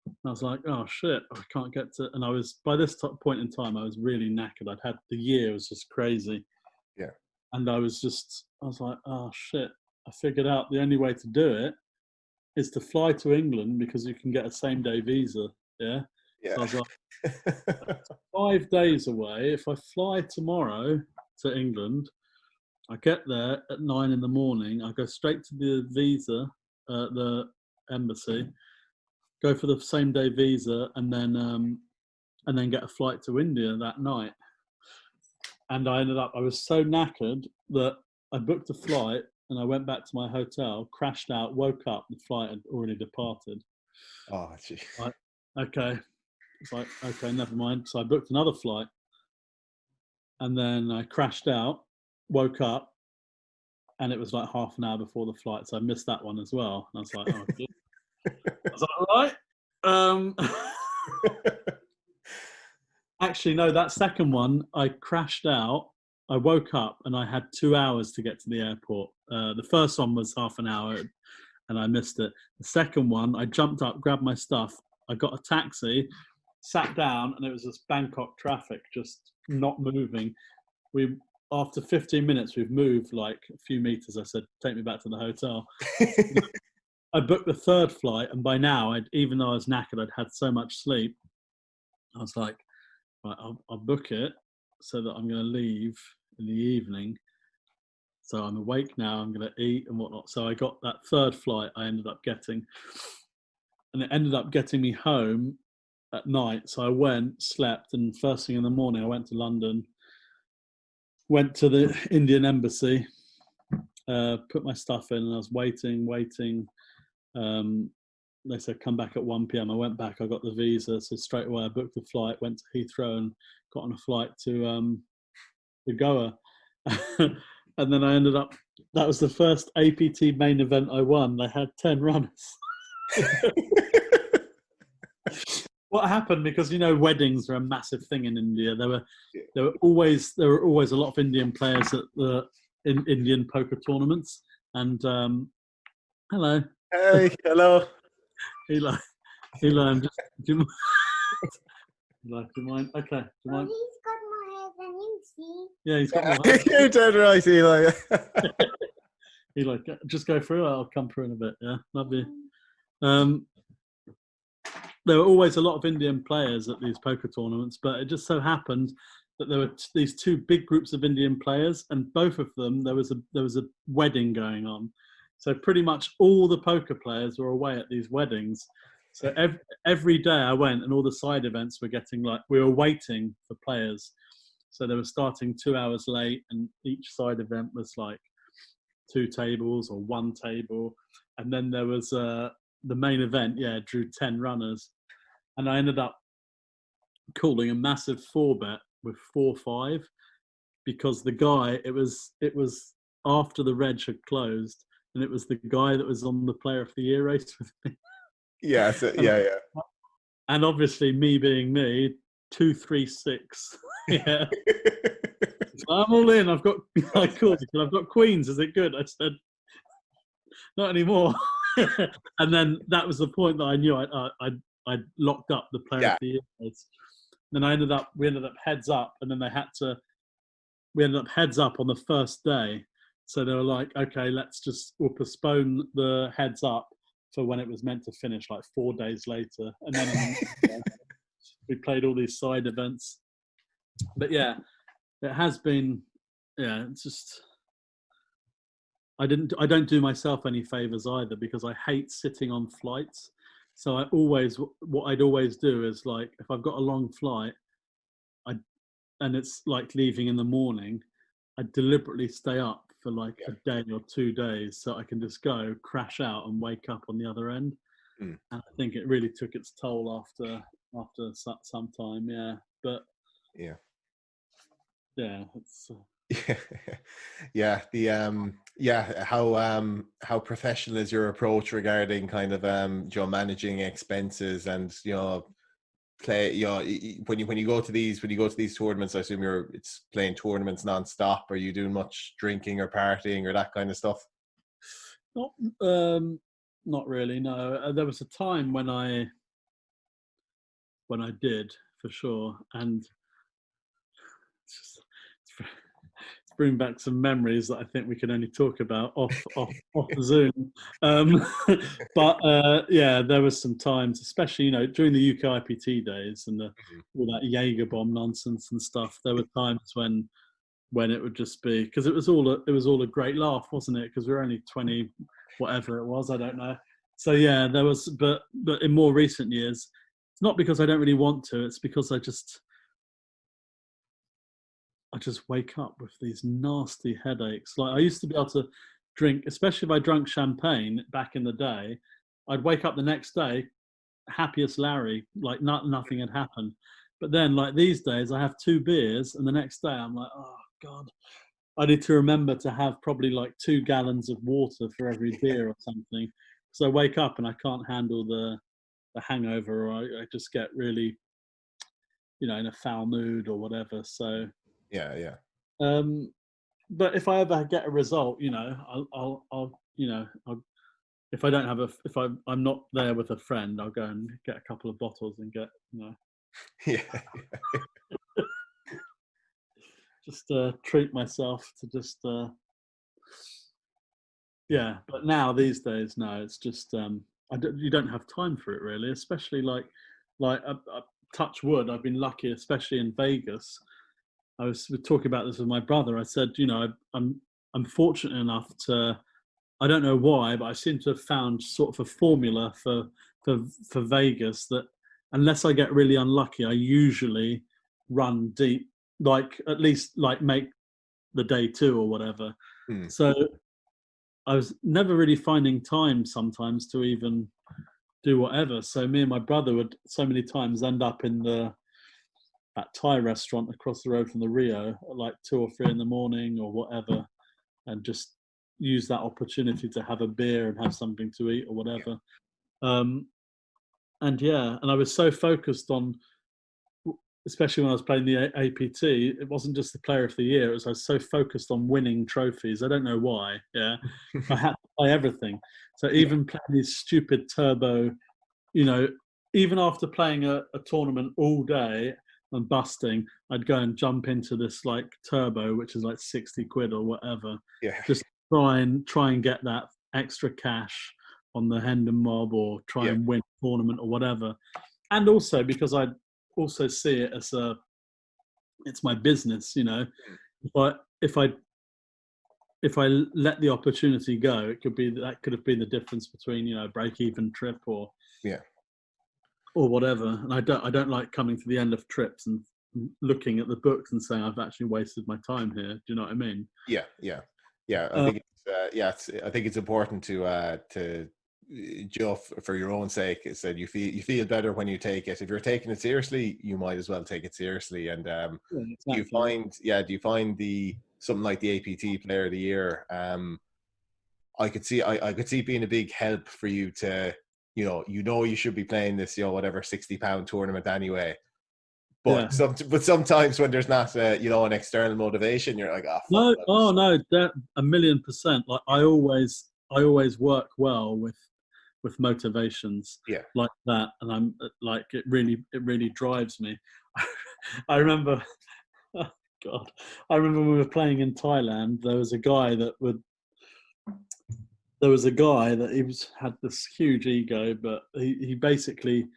And I was like, oh shit, I can't get to. And I was, by this point in time, I was really knackered. The year was just crazy. Yeah. And I was like, oh shit. I figured out the only way to do it is to fly to England, because you can get a same day visa. Yeah. Yeah. So I was like, 5 days away. If I fly tomorrow to England, I get there at 9 in the morning. I go straight to the visa, the embassy, go for the same day visa, and then get a flight to India that night. And I was so knackered that I booked a flight and I went back to my hotel, crashed out, woke up, the flight had already departed. Oh, gee. Like, okay. It's like, okay, never mind. So I booked another flight and then I crashed out, woke up, and it was like half an hour before the flight. So I missed that one as well. And I was like, oh, good. I was like, all right. Actually, no, that second one, I crashed out. I woke up and I had 2 hours to get to the airport. The first one was half an hour and I missed it. The second one, I jumped up, grabbed my stuff. I got a taxi, sat down, and it was just Bangkok traffic, just not moving. After 15 minutes, we've moved like a few meters. I said, take me back to the hotel. I booked the third flight, and by now, even though I was knackered, I'd had so much sleep. I was like, right, I'll book it so that I'm going to leave in the evening. So I'm awake now, I'm going to eat and whatnot. So I got that third flight I ended up getting. And it ended up getting me home at night. So I went, slept, and first thing in the morning, I went to London, went to the Indian embassy, put my stuff in, and I was waiting. They said, come back at 1 p.m. I went back, I got the visa. So straight away, I booked a flight, went to Heathrow and got on a flight to Goa. And then I ended up, that was the first APT main event I won. They had 10 runners. What happened, because weddings are a massive thing in India. There were always a lot of Indian players at the Indian poker tournaments. And hello. Hey, hello. Eli, I'm just. Do you mind? Okay. Do you mind? He's got more hair than you see. Yeah, he's got more hair. You're dead right, Eli. Eli, just go through. I'll come through in a bit. Yeah, love you. There were always a lot of Indian players at these poker tournaments, but it just so happened that there were these two big groups of Indian players, and both of them there was a wedding going on. So pretty much all the poker players were away at these weddings. So every day I went, and all the side events were getting we were waiting for players. So they were starting 2 hours late, and each side event was like 2 tables or 1 table. And then there was the main event, drew 10 runners. And I ended up calling a massive 4-bet with 4-5 because the guy, it was after the reg had closed, and it was the guy that was on the Player of the Year race with me. Yeah, yeah. And obviously, me being me, 2, 3, 6. Yeah. So I'm all in. I've got queens. Is it good? I said, not anymore. And then that was the point that I knew I'd locked up the Player of the Year race. Then we ended up heads up, and then we ended up heads up on the first day. So they were like, okay, we'll postpone the heads up for when it was meant to finish, like 4 days later. And then we played all these side events. But yeah, it has been, it's just, I don't do myself any favors either, because I hate sitting on flights. So what I'd always do is, like, if I've got a long flight, and it's like leaving in the morning, I deliberately stay up for like a day or 2 days so I can just go crash out and wake up on the other end. And I think it really took its toll after some time. Yeah, but it's how professional is your approach regarding kind of managing expenses and play when you go to these tournaments? I assume it's playing tournaments non-stop. Are you doing much drinking or partying or that kind of stuff? Not really, no. There was a time when I did, for sure, and it's bring back some memories that I think we can only talk about off the Zoom. But yeah, there was some times, especially during the UK IPT days and all that Jaeger bomb nonsense and stuff. There were times when it would just be, because it was all a great laugh, wasn't it? Because we were only 20, whatever it was, I don't know. So yeah, there was, but in more recent years, it's not because I don't really want to. It's because I just wake up with these nasty headaches. Like I used to be able to drink, especially if I drank champagne back in the day, I'd wake up the next day, happiest Larry, like nothing had happened. But then like these days I have 2 beers and the next day I'm like, oh God, I need to remember to have probably like 2 gallons of water for every beer or something. So I wake up and I can't handle the hangover, or I just get really, in a foul mood or whatever. So yeah. But if I ever get a result, I'll if I don't have if I'm not there with a friend, I'll go and get a couple of bottles and get, Yeah. just treat myself to just yeah. But now these days, no, it's just you don't have time for it really, especially like touch wood. I've been lucky, especially in Vegas. I was talking about this with my brother. I said, I'm fortunate enough to, I don't know why, but I seem to have found sort of a formula for Vegas that unless I get really unlucky, I usually run deep, like at least like make the day 2 or whatever. So I was never really finding time sometimes to even do whatever. So me and my brother would so many times end up in that Thai restaurant across the road from the Rio at like 2 or 3 in the morning or whatever, and just use that opportunity to have a beer and have something to eat or whatever. And yeah, and I was so focused on, especially when I was playing the APT, it wasn't just the player of the year. I was so focused on winning trophies. I don't know why. Yeah, I had to play everything. So even playing these stupid turbo, even after playing a tournament all day and busting, I'd go and jump into this like turbo, which is like 60 quid or whatever. Yeah. Just try and get that extra cash on the Hendon mob, or try and win a tournament or whatever. And also because I also see it as it's my business, But if I let the opportunity go, it could have been the difference between a break-even trip or whatever. And I don't like coming to the end of trips and looking at the books and saying I've actually wasted my time here. Do you know what I mean? Yeah. I think I think it's important to for your own sake. It said you feel better when you take it. If you're taking it seriously, you might as well take it seriously. And exactly. do you find something like the APT Player of the Year? I could see being a big help for you to you should be playing this whatever £60 tournament anyway. But sometimes when there's not an external motivation, you're like, no, 1,000,000%. Like I always work well with motivations like that, and I'm like it really drives me. I remember, oh God, I remember when we were playing in Thailand. There was a guy that had this huge ego, but he basically,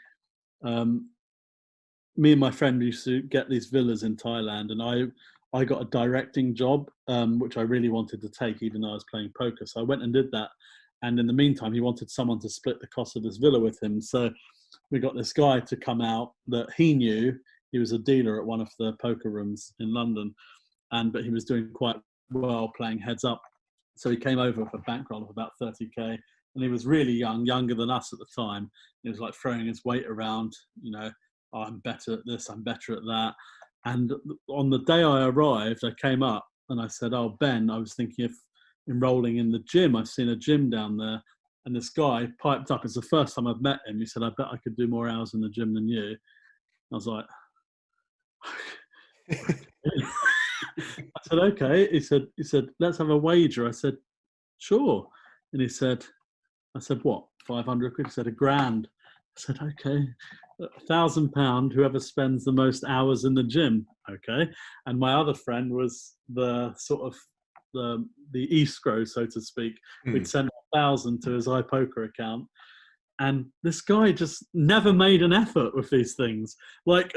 me and my friend used to get these villas in Thailand, and I got a directing job, which I really wanted to take, even though I was playing poker. So I went and did that. And in the meantime, he wanted someone to split the cost of this villa with him. So we got this guy to come out that he knew. He was a dealer at one of the poker rooms in London, but he was doing quite well playing heads up. So he came over with a bankroll of about 30k, and he was really young, younger than us at the time. He was like throwing his weight around, oh, I'm better at this, I'm better at that. And on the day I arrived, I came up and I said, oh, Ben, I was thinking of enrolling in the gym. I've seen a gym down there. And this guy piped up. It's the first time I've met him. He said, I bet I could do more hours in the gym than you. I was like, I said, okay. He said, let's have a wager. I said, sure. And I said, what, 500 quid? He said, £1,000. I said, okay, £1,000, whoever spends the most hours in the gym. Okay. And my other friend was the sort of the escrow, so to speak. We'd sent 1,000 to his iPoker account. And this guy just never made an effort with these things. Like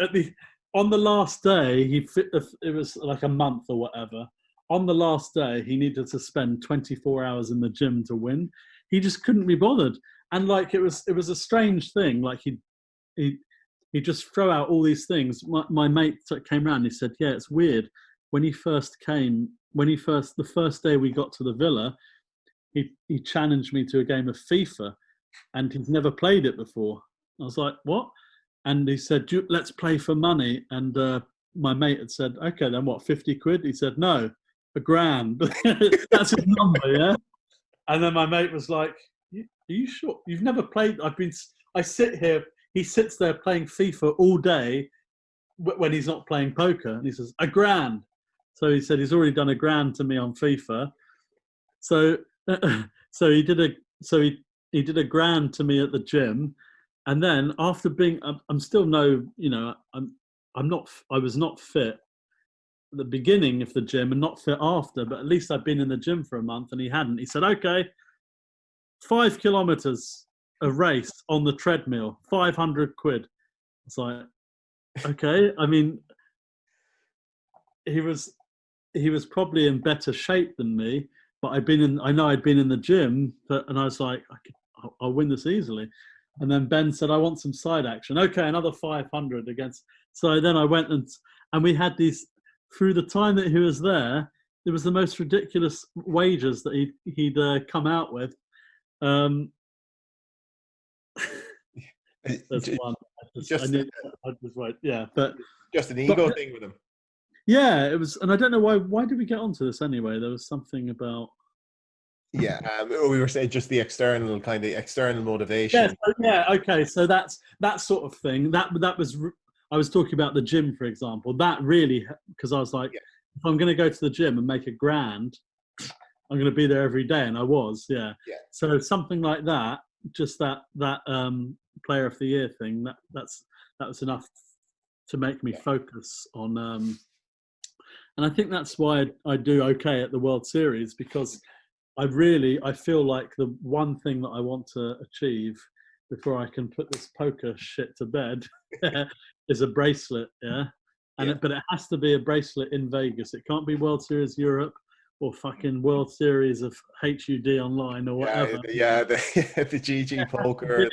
on the last day, it was like a month or whatever. On the last day, he needed to spend 24 hours in the gym to win. He just couldn't be bothered. And like it was a strange thing. Like he just throw out all these things. My mate came around and he said, yeah, it's weird. The first day we got to the villa, he challenged me to a game of FIFA and he'd never played it before. I was like, what? And he said, let's play for money. And my mate had said, okay, then what, 50 quid? He said, no, £1,000. That's his number, yeah? And then my mate was like, are you sure? You've never played? I sit here. He sits there playing FIFA all day when he's not playing poker. And he says, £1,000. So he said he's already done £1,000 to me on FIFA. So he did £1,000 to me at the gym. And then after I'm still I was not fit at the beginning of the gym and not fit after, but at least I'd been in the gym for a month and he hadn't. He said, okay, 5 kilometers a race on the treadmill, 500 quid. It's like, okay. I mean, he was probably in better shape than me, but I know I'd been in the gym, and I was like, I'll win this easily. And then Ben said, I want some side action. Okay, another 500 against. So then I went and we had these, through the time that he was there, it was the most ridiculous wagers that he'd come out with. There's one. Yeah, but just an ego thing with him. Yeah, it was, and I don't know why. Why did we get onto this anyway? There was something about. Yeah, we were saying just the external motivation. Okay. So that's that sort of thing. That was. I was talking about the gym, for example. That really, because I was like, if I'm going to go to the gym and make £1,000, I'm going to be there every day, and I was. Yeah. So something like that, just that Player of the Year thing. That was enough to make me focus on. And I think that's why I do okay at the World Series, because I feel like the one thing that I want to achieve before I can put this poker shit to bed is a bracelet, but it has to be a bracelet in Vegas. It can't be World Series Europe or fucking World Series of HUD online or whatever. The GG poker.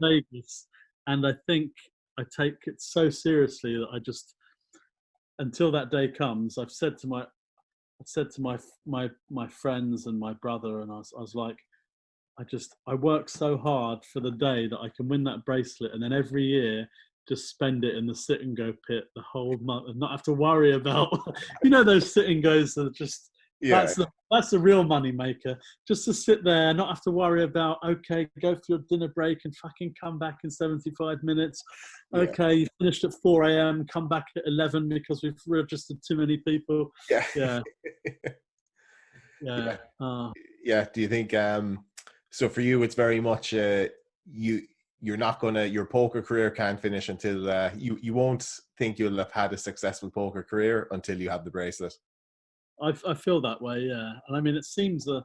Vegas. And I think I take it so seriously that I just, until that day comes, I've said to my friends and my brother, and I was like, I work so hard for the day that I can win that bracelet, and then every year just spend it in the sit and go pit the whole month and not have to worry about, those sit and goes that are just, that's the real money maker. Just to sit there, not have to worry about, okay, go for your dinner break and fucking come back in 75 minutes. Okay, you finished at 4 a.m., come back at 11 because we've registered too many people. Yeah. Do you think, so for you, it's very much, you're not gonna, your poker career can't finish until, you won't think you'll have had a successful poker career until you have the bracelet. I feel that way, yeah. And I mean, it seems I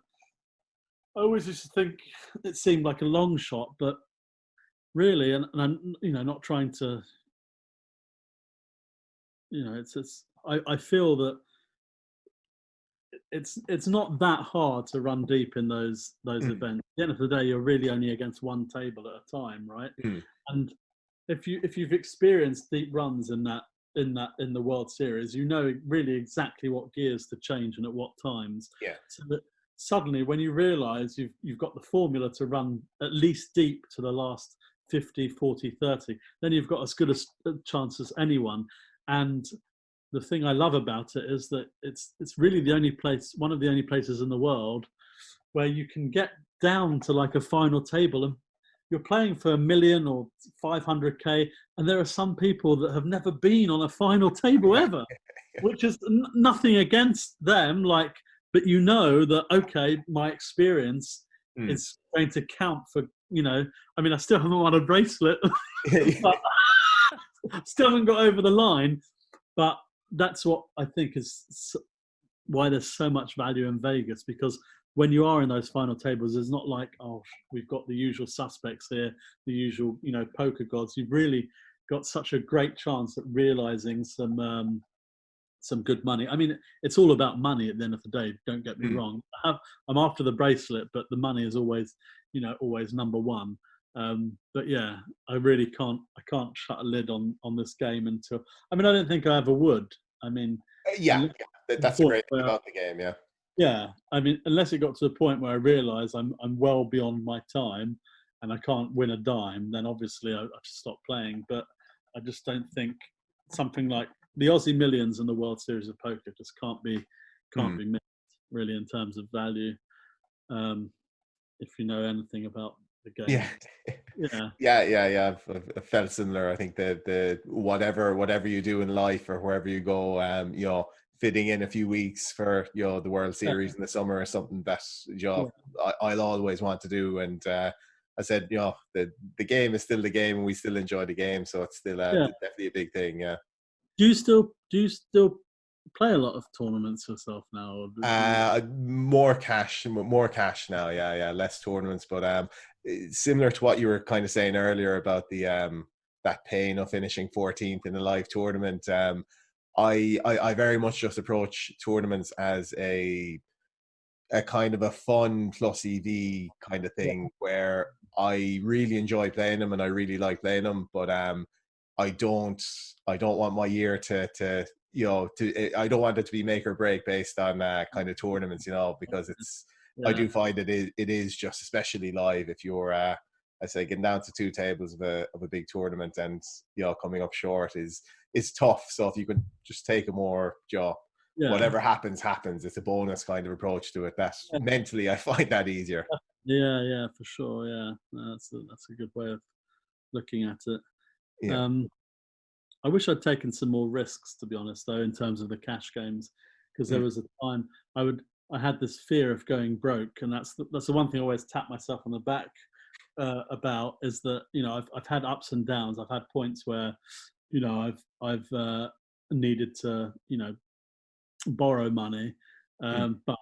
always used to think it seemed like a long shot, but really, and I'm not trying to, I feel that it's not that hard to run deep in those events. At the end of the day, you're really only against one table at a time, right? And if you've experienced deep runs in the World Series, you know really exactly what gears to change and at what times. So that suddenly, when you realise you've got the formula to run at least deep to the last 50, 40, 30, then you've got as good a chance as anyone. And the thing I love about it is that it's really one of the only places in the world where you can get down to like a final table and you're playing for $1 million or 500K, and there are some people that have never been on a final table ever, which is nothing against them. But that, okay, my experience it's going to count for, I mean, I still haven't won a bracelet, but still haven't got over the line. But that's what I think is why there's so much value in Vegas, because when you are in those final tables, it's not like, oh, we've got the usual suspects here, the usual, poker gods. You've really got such a great chance at realizing some good money. I mean, it's all about money at the end of the day. Don't get me wrong. I'm after the bracelet, but the money is always, always number one. But yeah, I really can't shut a lid on this game until. I mean, I don't think I ever would. I mean, that's a great thing about the game. Yeah. Yeah, I mean, unless it got to the point where I realise I'm well beyond my time and I can't win a dime, then obviously I just stop playing. But I just don't think something like the Aussie Millions and the World Series of Poker just can't be missed, really, in terms of value. If you know anything about the game. Yeah. I've felt similar. I think the whatever you do in life or wherever you go, fitting in a few weeks for the World Series in the summer or something that I'll always want to do. And I said, the game is still the game, and we still enjoy the game, so it's still definitely a big thing. Yeah. Do you still play a lot of tournaments yourself now? Or more cash now. Yeah, less tournaments, but similar to what you were kind of saying earlier about the that pain of finishing 14th in a live tournament. I very much just approach tournaments as a kind of a fun plus EV kind of thing, where I really enjoy playing them and I really like playing them, but I don't want my year to I don't want it to be make or break based on kind of tournaments, because it's I do find it is just, especially live, if you're I say getting down to two tables of a big tournament and coming up short is tough. So if you could just take a more whatever happens, it's a bonus kind of approach to it. That's mentally I find that easier. Yeah, for sure. Yeah, that's a good way of looking at it. Yeah. I wish I'd taken some more risks, to be honest, though, in terms of the cash games, because there was a time I had this fear of going broke, and that's the one thing I always tap myself on the back about, is that I've had ups and downs. I've had points where I've needed to borrow money, but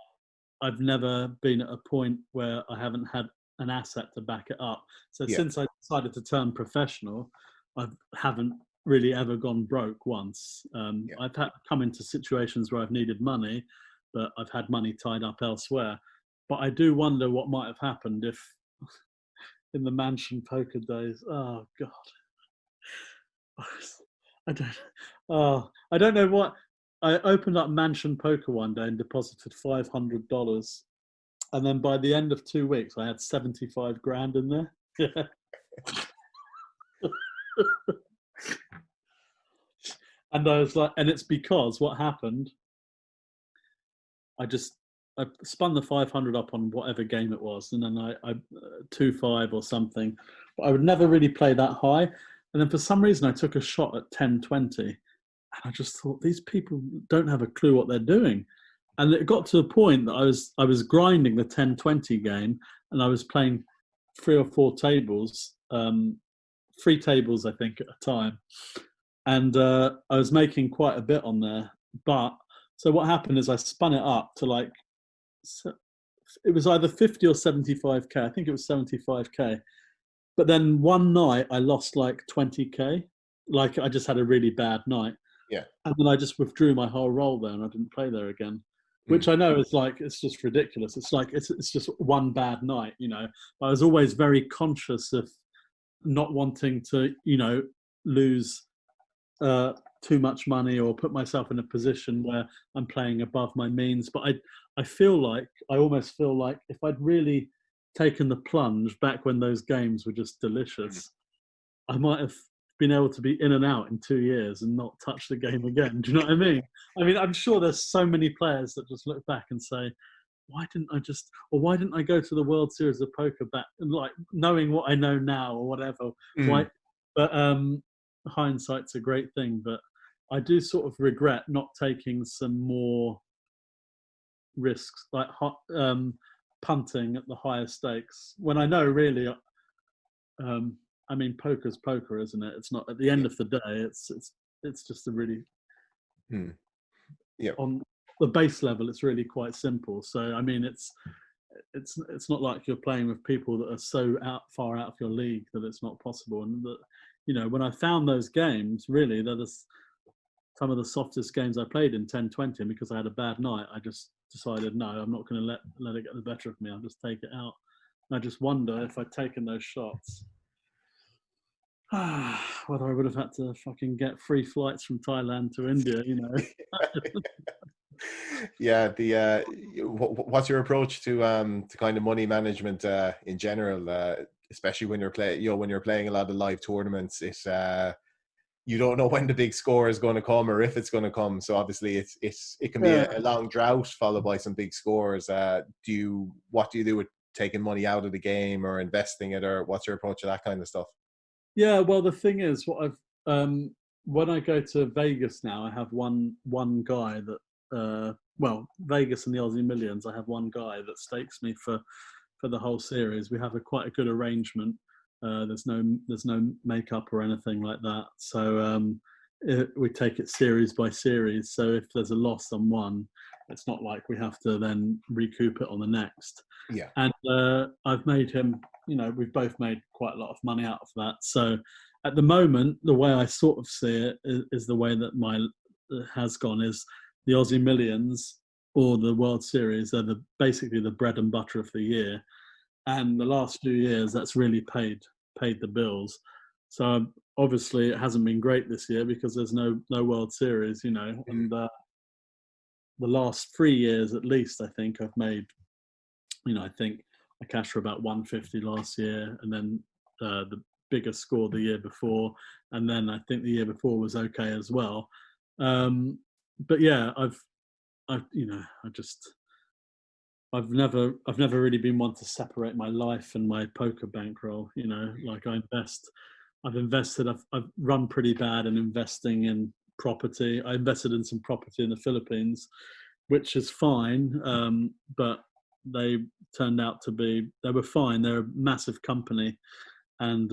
I've never been at a point where I haven't had an asset to back it up. So since I decided to turn professional, I haven't really ever gone broke once. I've had come into situations where I've needed money, but I've had money tied up elsewhere. But I do wonder what might have happened if in the mansion poker days. Oh God, I don't know what. I opened up Mansion Poker one day and deposited $500, and then by the end of 2 weeks, I had 75 grand in there. Yeah. And I was like, and it's because what happened, I spun the 500 up on whatever game it was, and then I 2-5 or something, but I would never really play that high. And then for some reason, I took a shot at 10-20, and I just thought, these people don't have a clue what they're doing. And it got to a point that I was grinding the 10-20 game, and I was playing 3 or 4 tables, 3 tables, I think, at a time. And I was making quite a bit on there. But so what happened is I spun it up to it was either 50 or 75K. I think it was 75K. But then one night I lost 20K. I just had a really bad night. Yeah. And then I just withdrew my whole roll there, and I didn't play there again. Which I know is it's just ridiculous. It's it's just one bad night, But I was always very conscious of not wanting to, lose too much money or put myself in a position where I'm playing above my means. But I almost feel like if I'd really taken the plunge back when those games were just delicious, I might have been able to be in and out in 2 years and not touch the game again. Do you know what I mean? I mean, I'm sure there's so many players that just look back and say, why didn't I go to the World Series of Poker back, knowing what I know now or whatever. Why? But hindsight's a great thing, but I do sort of regret not taking some more risks. punting at the higher stakes when I know really. I mean, poker's poker, isn't it? It's not at the end of the day. It's just a really on the base level. It's really quite simple. So I mean, it's not like you're playing with people that are so far out of your league that it's not possible. And that, you know, when I found those games, really, they're some of the softest games I played in 10-20. And because I had a bad night, I just decided, no, I'm not going to let it get the better of me. I'll just take it out. And I just wonder if I'd taken those shots, whether I would have had to fucking get free flights from Thailand to India, you know. Yeah, what's your approach to kind of money management in general, especially when you're playing a lot of live tournaments? You don't know when the big score is going to come or if it's going to come. So obviously it can be a long drought followed by some big scores. What do you do with taking money out of the game or investing it, or what's your approach to that kind of stuff? Yeah, well, the thing is, when I go to Vegas now, I have one guy that Vegas and the Aussie Millions. I have one guy that stakes me for the whole series. We have quite a good arrangement. There's no makeup or anything like that. So we take it series by series. So if there's a loss on one, it's not like we have to then recoup it on the next. Yeah. And I've made him, you know, we've both made quite a lot of money out of that. So at the moment, the way I sort of see it is the way that has gone is the Aussie Millions or the World Series. They're basically the bread and butter of the year. And the last few years, that's really paid the bills. So obviously, it hasn't been great this year because there's no World Series, you know. And the last 3 years, at least, I think I've made, you know, I think I cashed for about 150 last year, and then the biggest score the year before, and then I think the year before was okay as well. But yeah, I've never really been one to separate my life and my poker bankroll. You know, like I've run pretty bad in investing in property. I invested in some property in the Philippines, which is fine, but they turned out they were fine. They're a massive company, and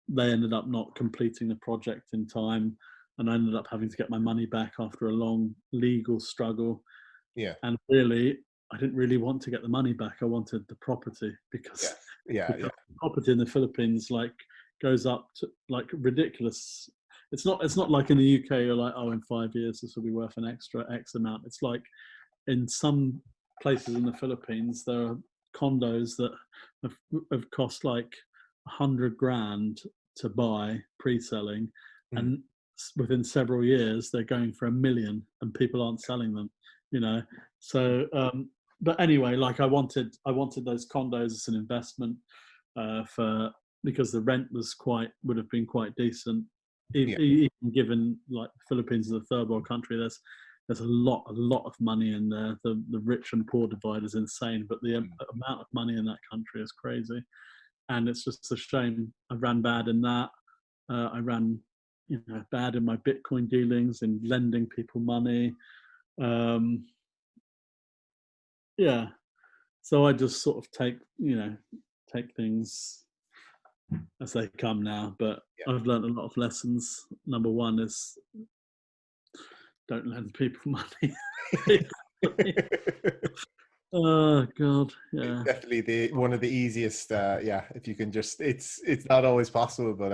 they ended up not completing the project in time, and I ended up having to get my money back after a long legal struggle. Yeah. And really, I didn't really want to get the money back. I wanted the property because the property in the Philippines goes up to ridiculous. It's not like in the UK you're like, oh, in 5 years this will be worth an extra X amount. It's like in some places in the Philippines there are condos that have cost like 100 grand to buy pre-selling, and within several years they're going for $1 million and people aren't selling them, you know. So but anyway, like I wanted those condos as an investment because the rent would have been quite decent, even given like the Philippines is a third world country. There's a lot of money in there. The rich and poor divide is insane, but the amount of money in that country is crazy, and it's just a shame. I ran bad in that. I ran, you know, bad in my Bitcoin dealings, in lending people money. Yeah, so I just sort of take things as they come now. But I've learned a lot of lessons. Number one is don't lend people money. Oh God, yeah. Definitely one of the easiest. If you can just, it's not always possible, but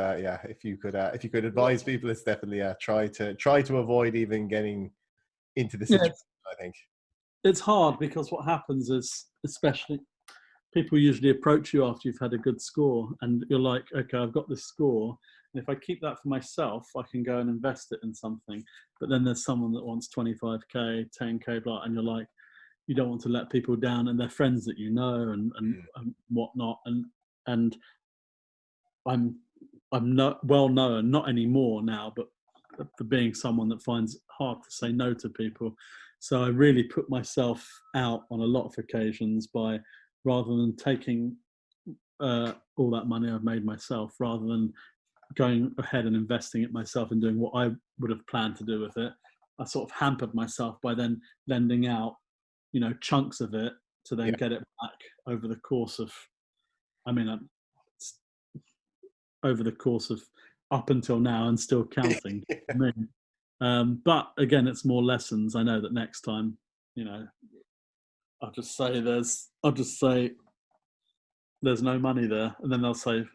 if you could advise people, it's definitely try to avoid even getting into the situation. I think it's hard because what happens is, especially people usually approach you after you've had a good score, and you're like, okay, I've got this score, and if I keep that for myself, I can go and invest it in something. But then there's someone that wants 25k, 10k, blah, and you're like, you don't want to let people down, and they're friends that you know and whatnot, and I'm not well known, not anymore now, but for being someone that finds it hard to say no to people. So I really put myself out on a lot of occasions by, rather than taking all that money I've made myself, rather than going ahead and investing it myself and doing what I would have planned to do with it, I sort of hampered myself by then lending out, you know, chunks of it to then get it back over the course of, over the course of up until now and still counting. I mean, but again, it's more lessons. I know that next time, I'll just say there's no money there, and then they'll say,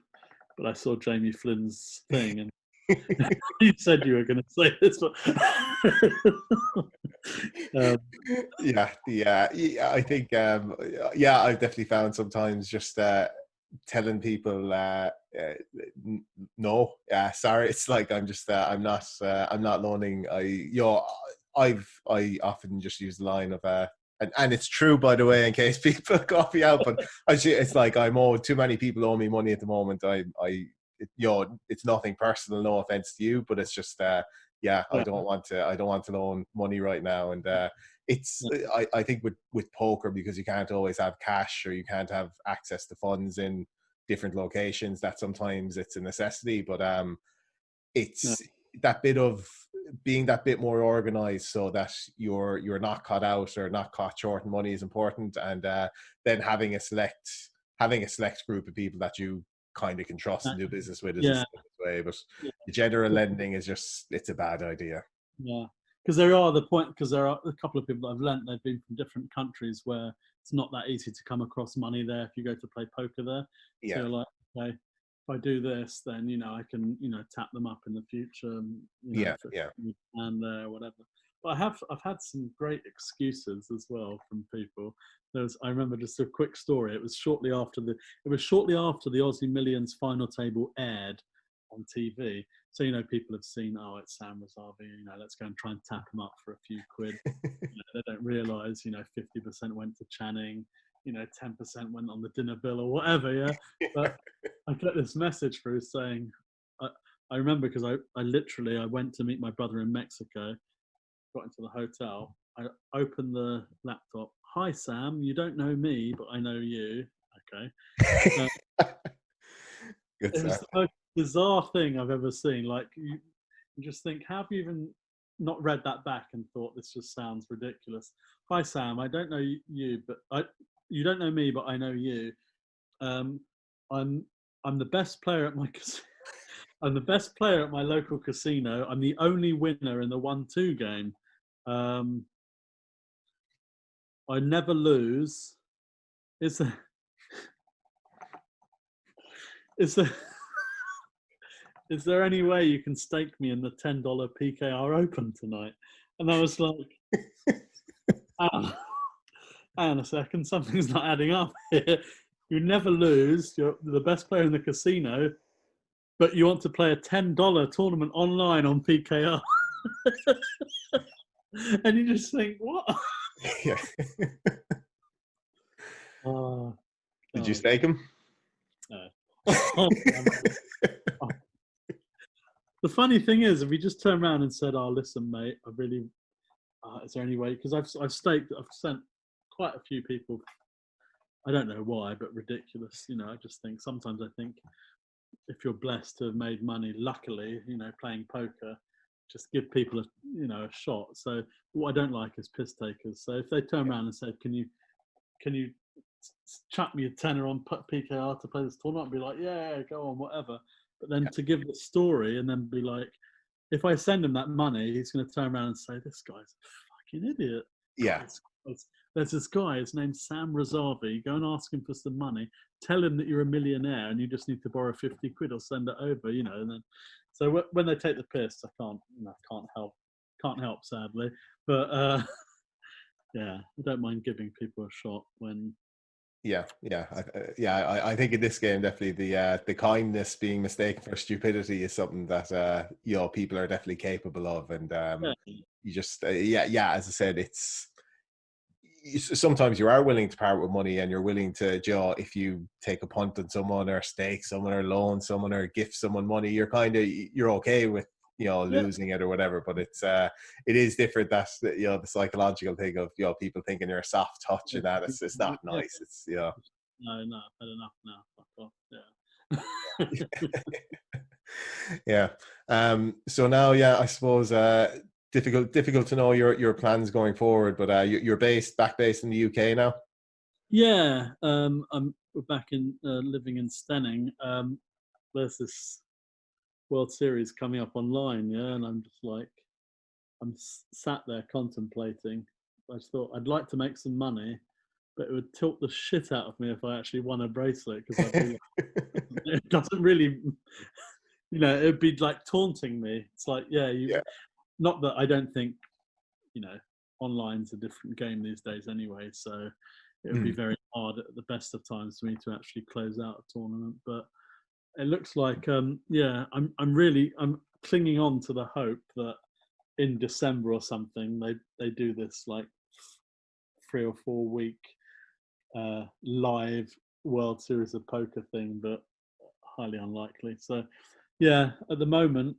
but I saw Jamie Flynn's thing, and you said you were going to say this, but I think I've definitely found sometimes just telling people no, sorry, it's like I'm just I'm not loaning. I often just use the line of and it's true, by the way, in case people call me out, but it's like too many people owe me money at the moment. It's nothing personal, no offense to you, but it's just I don't want to loan money right now. And I think with poker, because you can't always have cash or you can't have access to funds in different locations, that sometimes it's a necessity, but it's that bit of being that bit more organized so that you're not caught out or not caught short in money is important. And then having a select group of people that you kind of can trust and do business with is the way. But the general lending is it's a bad idea. Yeah, because there are a couple of people that I've lent. They've been from different countries where it's not that easy to come across money there if you go to play poker there. Yeah. So like, okay, if I do this, then I can tap them up in the future. And whatever. But I've had some great excuses as well from people. I remember just a quick story. It was shortly after the Aussie Millions final table aired on TV. So people have seen, it's Sam Razavi. Let's go and try and tap him up for a few quid. They don't realise 50% went to Channing. 10% went on the dinner bill or whatever. Yeah, but I got this message through saying, I remember because I went to meet my brother in Mexico. Got into the hotel. I opened the laptop. Hi Sam, you don't know me, but I know you. Okay. Good it was the most bizarre thing I've ever seen. Like you just think, how have you even not read that back and thought this just sounds ridiculous? Hi Sam, I don't know you, but you don't know me, but I know you. I'm the best player at my casino. I'm the best player at my local casino. I'm the only winner in the 1-2 game. I never lose. Is there any way you can stake me in the $10 PKR Open tonight? And I was like, hang on a second, something's not adding up here. You never lose. You're the best player in the casino, but you want to play a $10 tournament online on PKR. And you just think, what? Yeah. Did you stake him? No. The funny thing is, if we just turned around and said, listen, mate, I really, is there any way? Because I've sent quite a few people, I don't know why, but ridiculous. I just think, sometimes I think if you're blessed to have made money, luckily, playing poker, just give people a shot. So what I don't like is piss takers. So if they turn around and say, can you chuck me a tenner on PKR to play this tournament, I'd be like, yeah, go on, whatever. But then to give the story and then be like, if I send him that money, he's going to turn around and say, this guy's a fucking idiot. Yeah. There's this guy, his name's Sam Razavi. Go and ask him for some money. Tell him that you're a millionaire and you just need to borrow 50 quid or send it over, And then, so when they take the piss, I can't help, sadly. But I don't mind giving people a shot when. I think in this game, definitely the kindness being mistaken for stupidity is something that people are definitely capable of, and you just as I said, sometimes you are willing to part with money and you're willing to, if you take a punt on someone or stake someone or loan someone or gift someone money, you're okay with losing it or whatever. But it is different. That's the psychological thing of people thinking you're a soft touch and that it's not nice. It's No, I've had enough now. Fuck off. Yeah. So now, I suppose difficult to know your plans going forward, but you're back based in the UK now. Yeah, we're back in living in Stenning. There's this World Series coming up online, yeah, and I'm just like, sat there contemplating. I just thought I'd like to make some money, but it would tilt the shit out of me if I actually won a bracelet, because I'd be like, it doesn't really, it'd be like taunting me. It's like, yeah. Not that I don't think, online's a different game these days anyway, so it would be very hard at the best of times for me to actually close out a tournament. But it looks like, I'm clinging on to the hope that in December or something they do this like 3 or 4 week live World Series of Poker thing, but highly unlikely. So yeah, at the moment,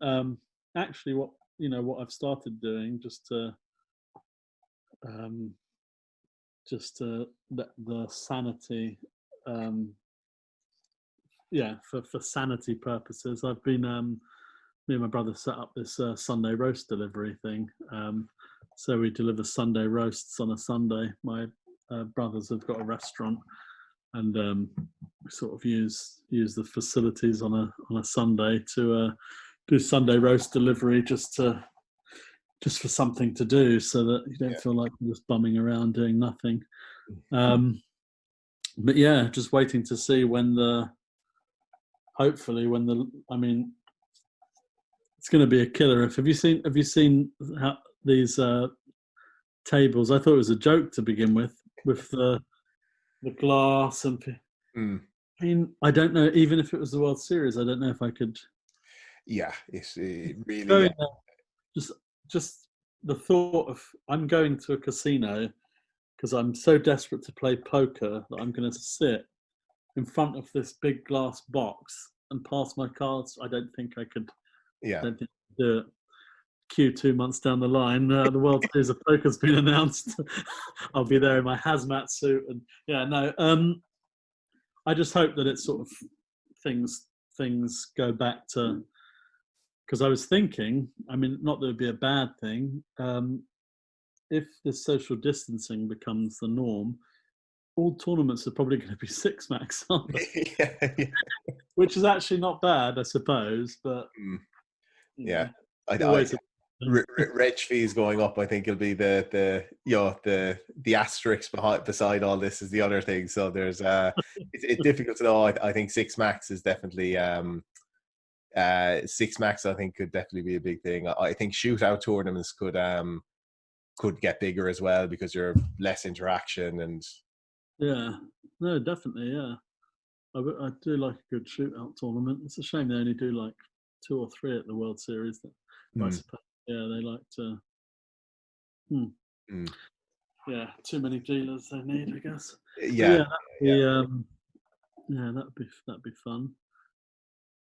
actually what I've started doing just to let the sanity, for sanity purposes, I've been me and my brother set up this Sunday roast delivery thing. So we deliver Sunday roasts on a Sunday. My brothers have got a restaurant, and we sort of use the facilities on a Sunday to do Sunday roast delivery, just for something to do, so that you don't feel like you're just bumming around doing nothing. But yeah, just waiting to see it's going to be a killer. Have you seen how these tables? I thought it was a joke to begin with the glass and. I mean, I don't know. Even if it was the World Series, I don't know if I could. Yeah, it's really just the thought of I'm going to a casino because I'm so desperate to play poker that I'm going to sit in front of this big glass box and pass my cards. I don't think I could. Yeah. I don't think I could do it. Q 2 months down the line, the World Series of Poker's been announced. I'll be there in my hazmat suit, and I just hope that it's sort of things go back to, because I was thinking, I mean, not that it would be a bad thing, if this social distancing becomes the norm, all tournaments are probably going to be 6 max, aren't they? yeah. Which is actually not bad, I suppose, but reg fees going up. I think it'll be the asterisk beside all this is the other thing. So there's it's difficult to know. I think 6 max is definitely 6 max. I think could definitely be a big thing. I think shootout tournaments could get bigger as well, because you're less interaction and. Yeah, no, definitely, yeah. I do like a good shootout tournament. It's a shame they only do like 2 or 3 at the World Series. I suppose, they like to. Yeah, too many dealers they need, I guess. Yeah, that'd be fun.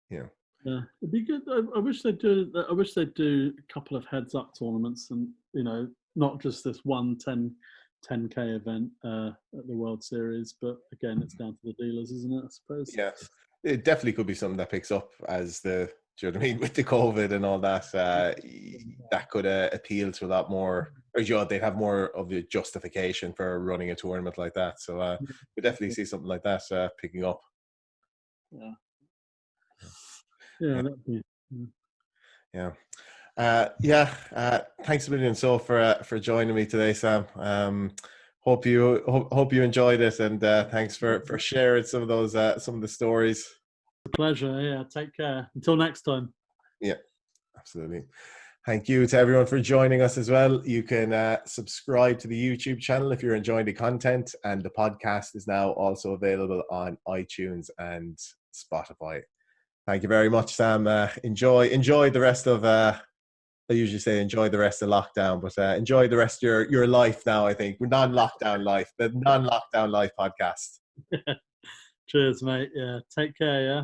Yeah, it'd be good. I wish they'd do. I wish they'd do a couple of heads-up tournaments, and not just this one 10K event at the World Series. But again, it's down to the dealers, isn't it? I suppose. Yes, it definitely could be something that picks up as do you know what I mean, with the COVID and all that. That could appeal to a lot more. Or they'd have more of the justification for running a tournament like that. So we definitely see something like that picking up. Yeah, that'd be. Thanks a million for joining me today, Sam. Hope you enjoyed it, and thanks for sharing some of the stories. A pleasure. Yeah, take care. Until next time. Yeah, absolutely. Thank you to everyone for joining us as well. You can subscribe to the YouTube channel if you're enjoying the content, and the podcast is now also available on iTunes and Spotify. Thank you very much, Sam. Enjoy the rest of. I usually say enjoy the rest of lockdown, but enjoy the rest of your life now. I think the non-lockdown life podcast. Cheers, mate. Yeah, take care. Yeah.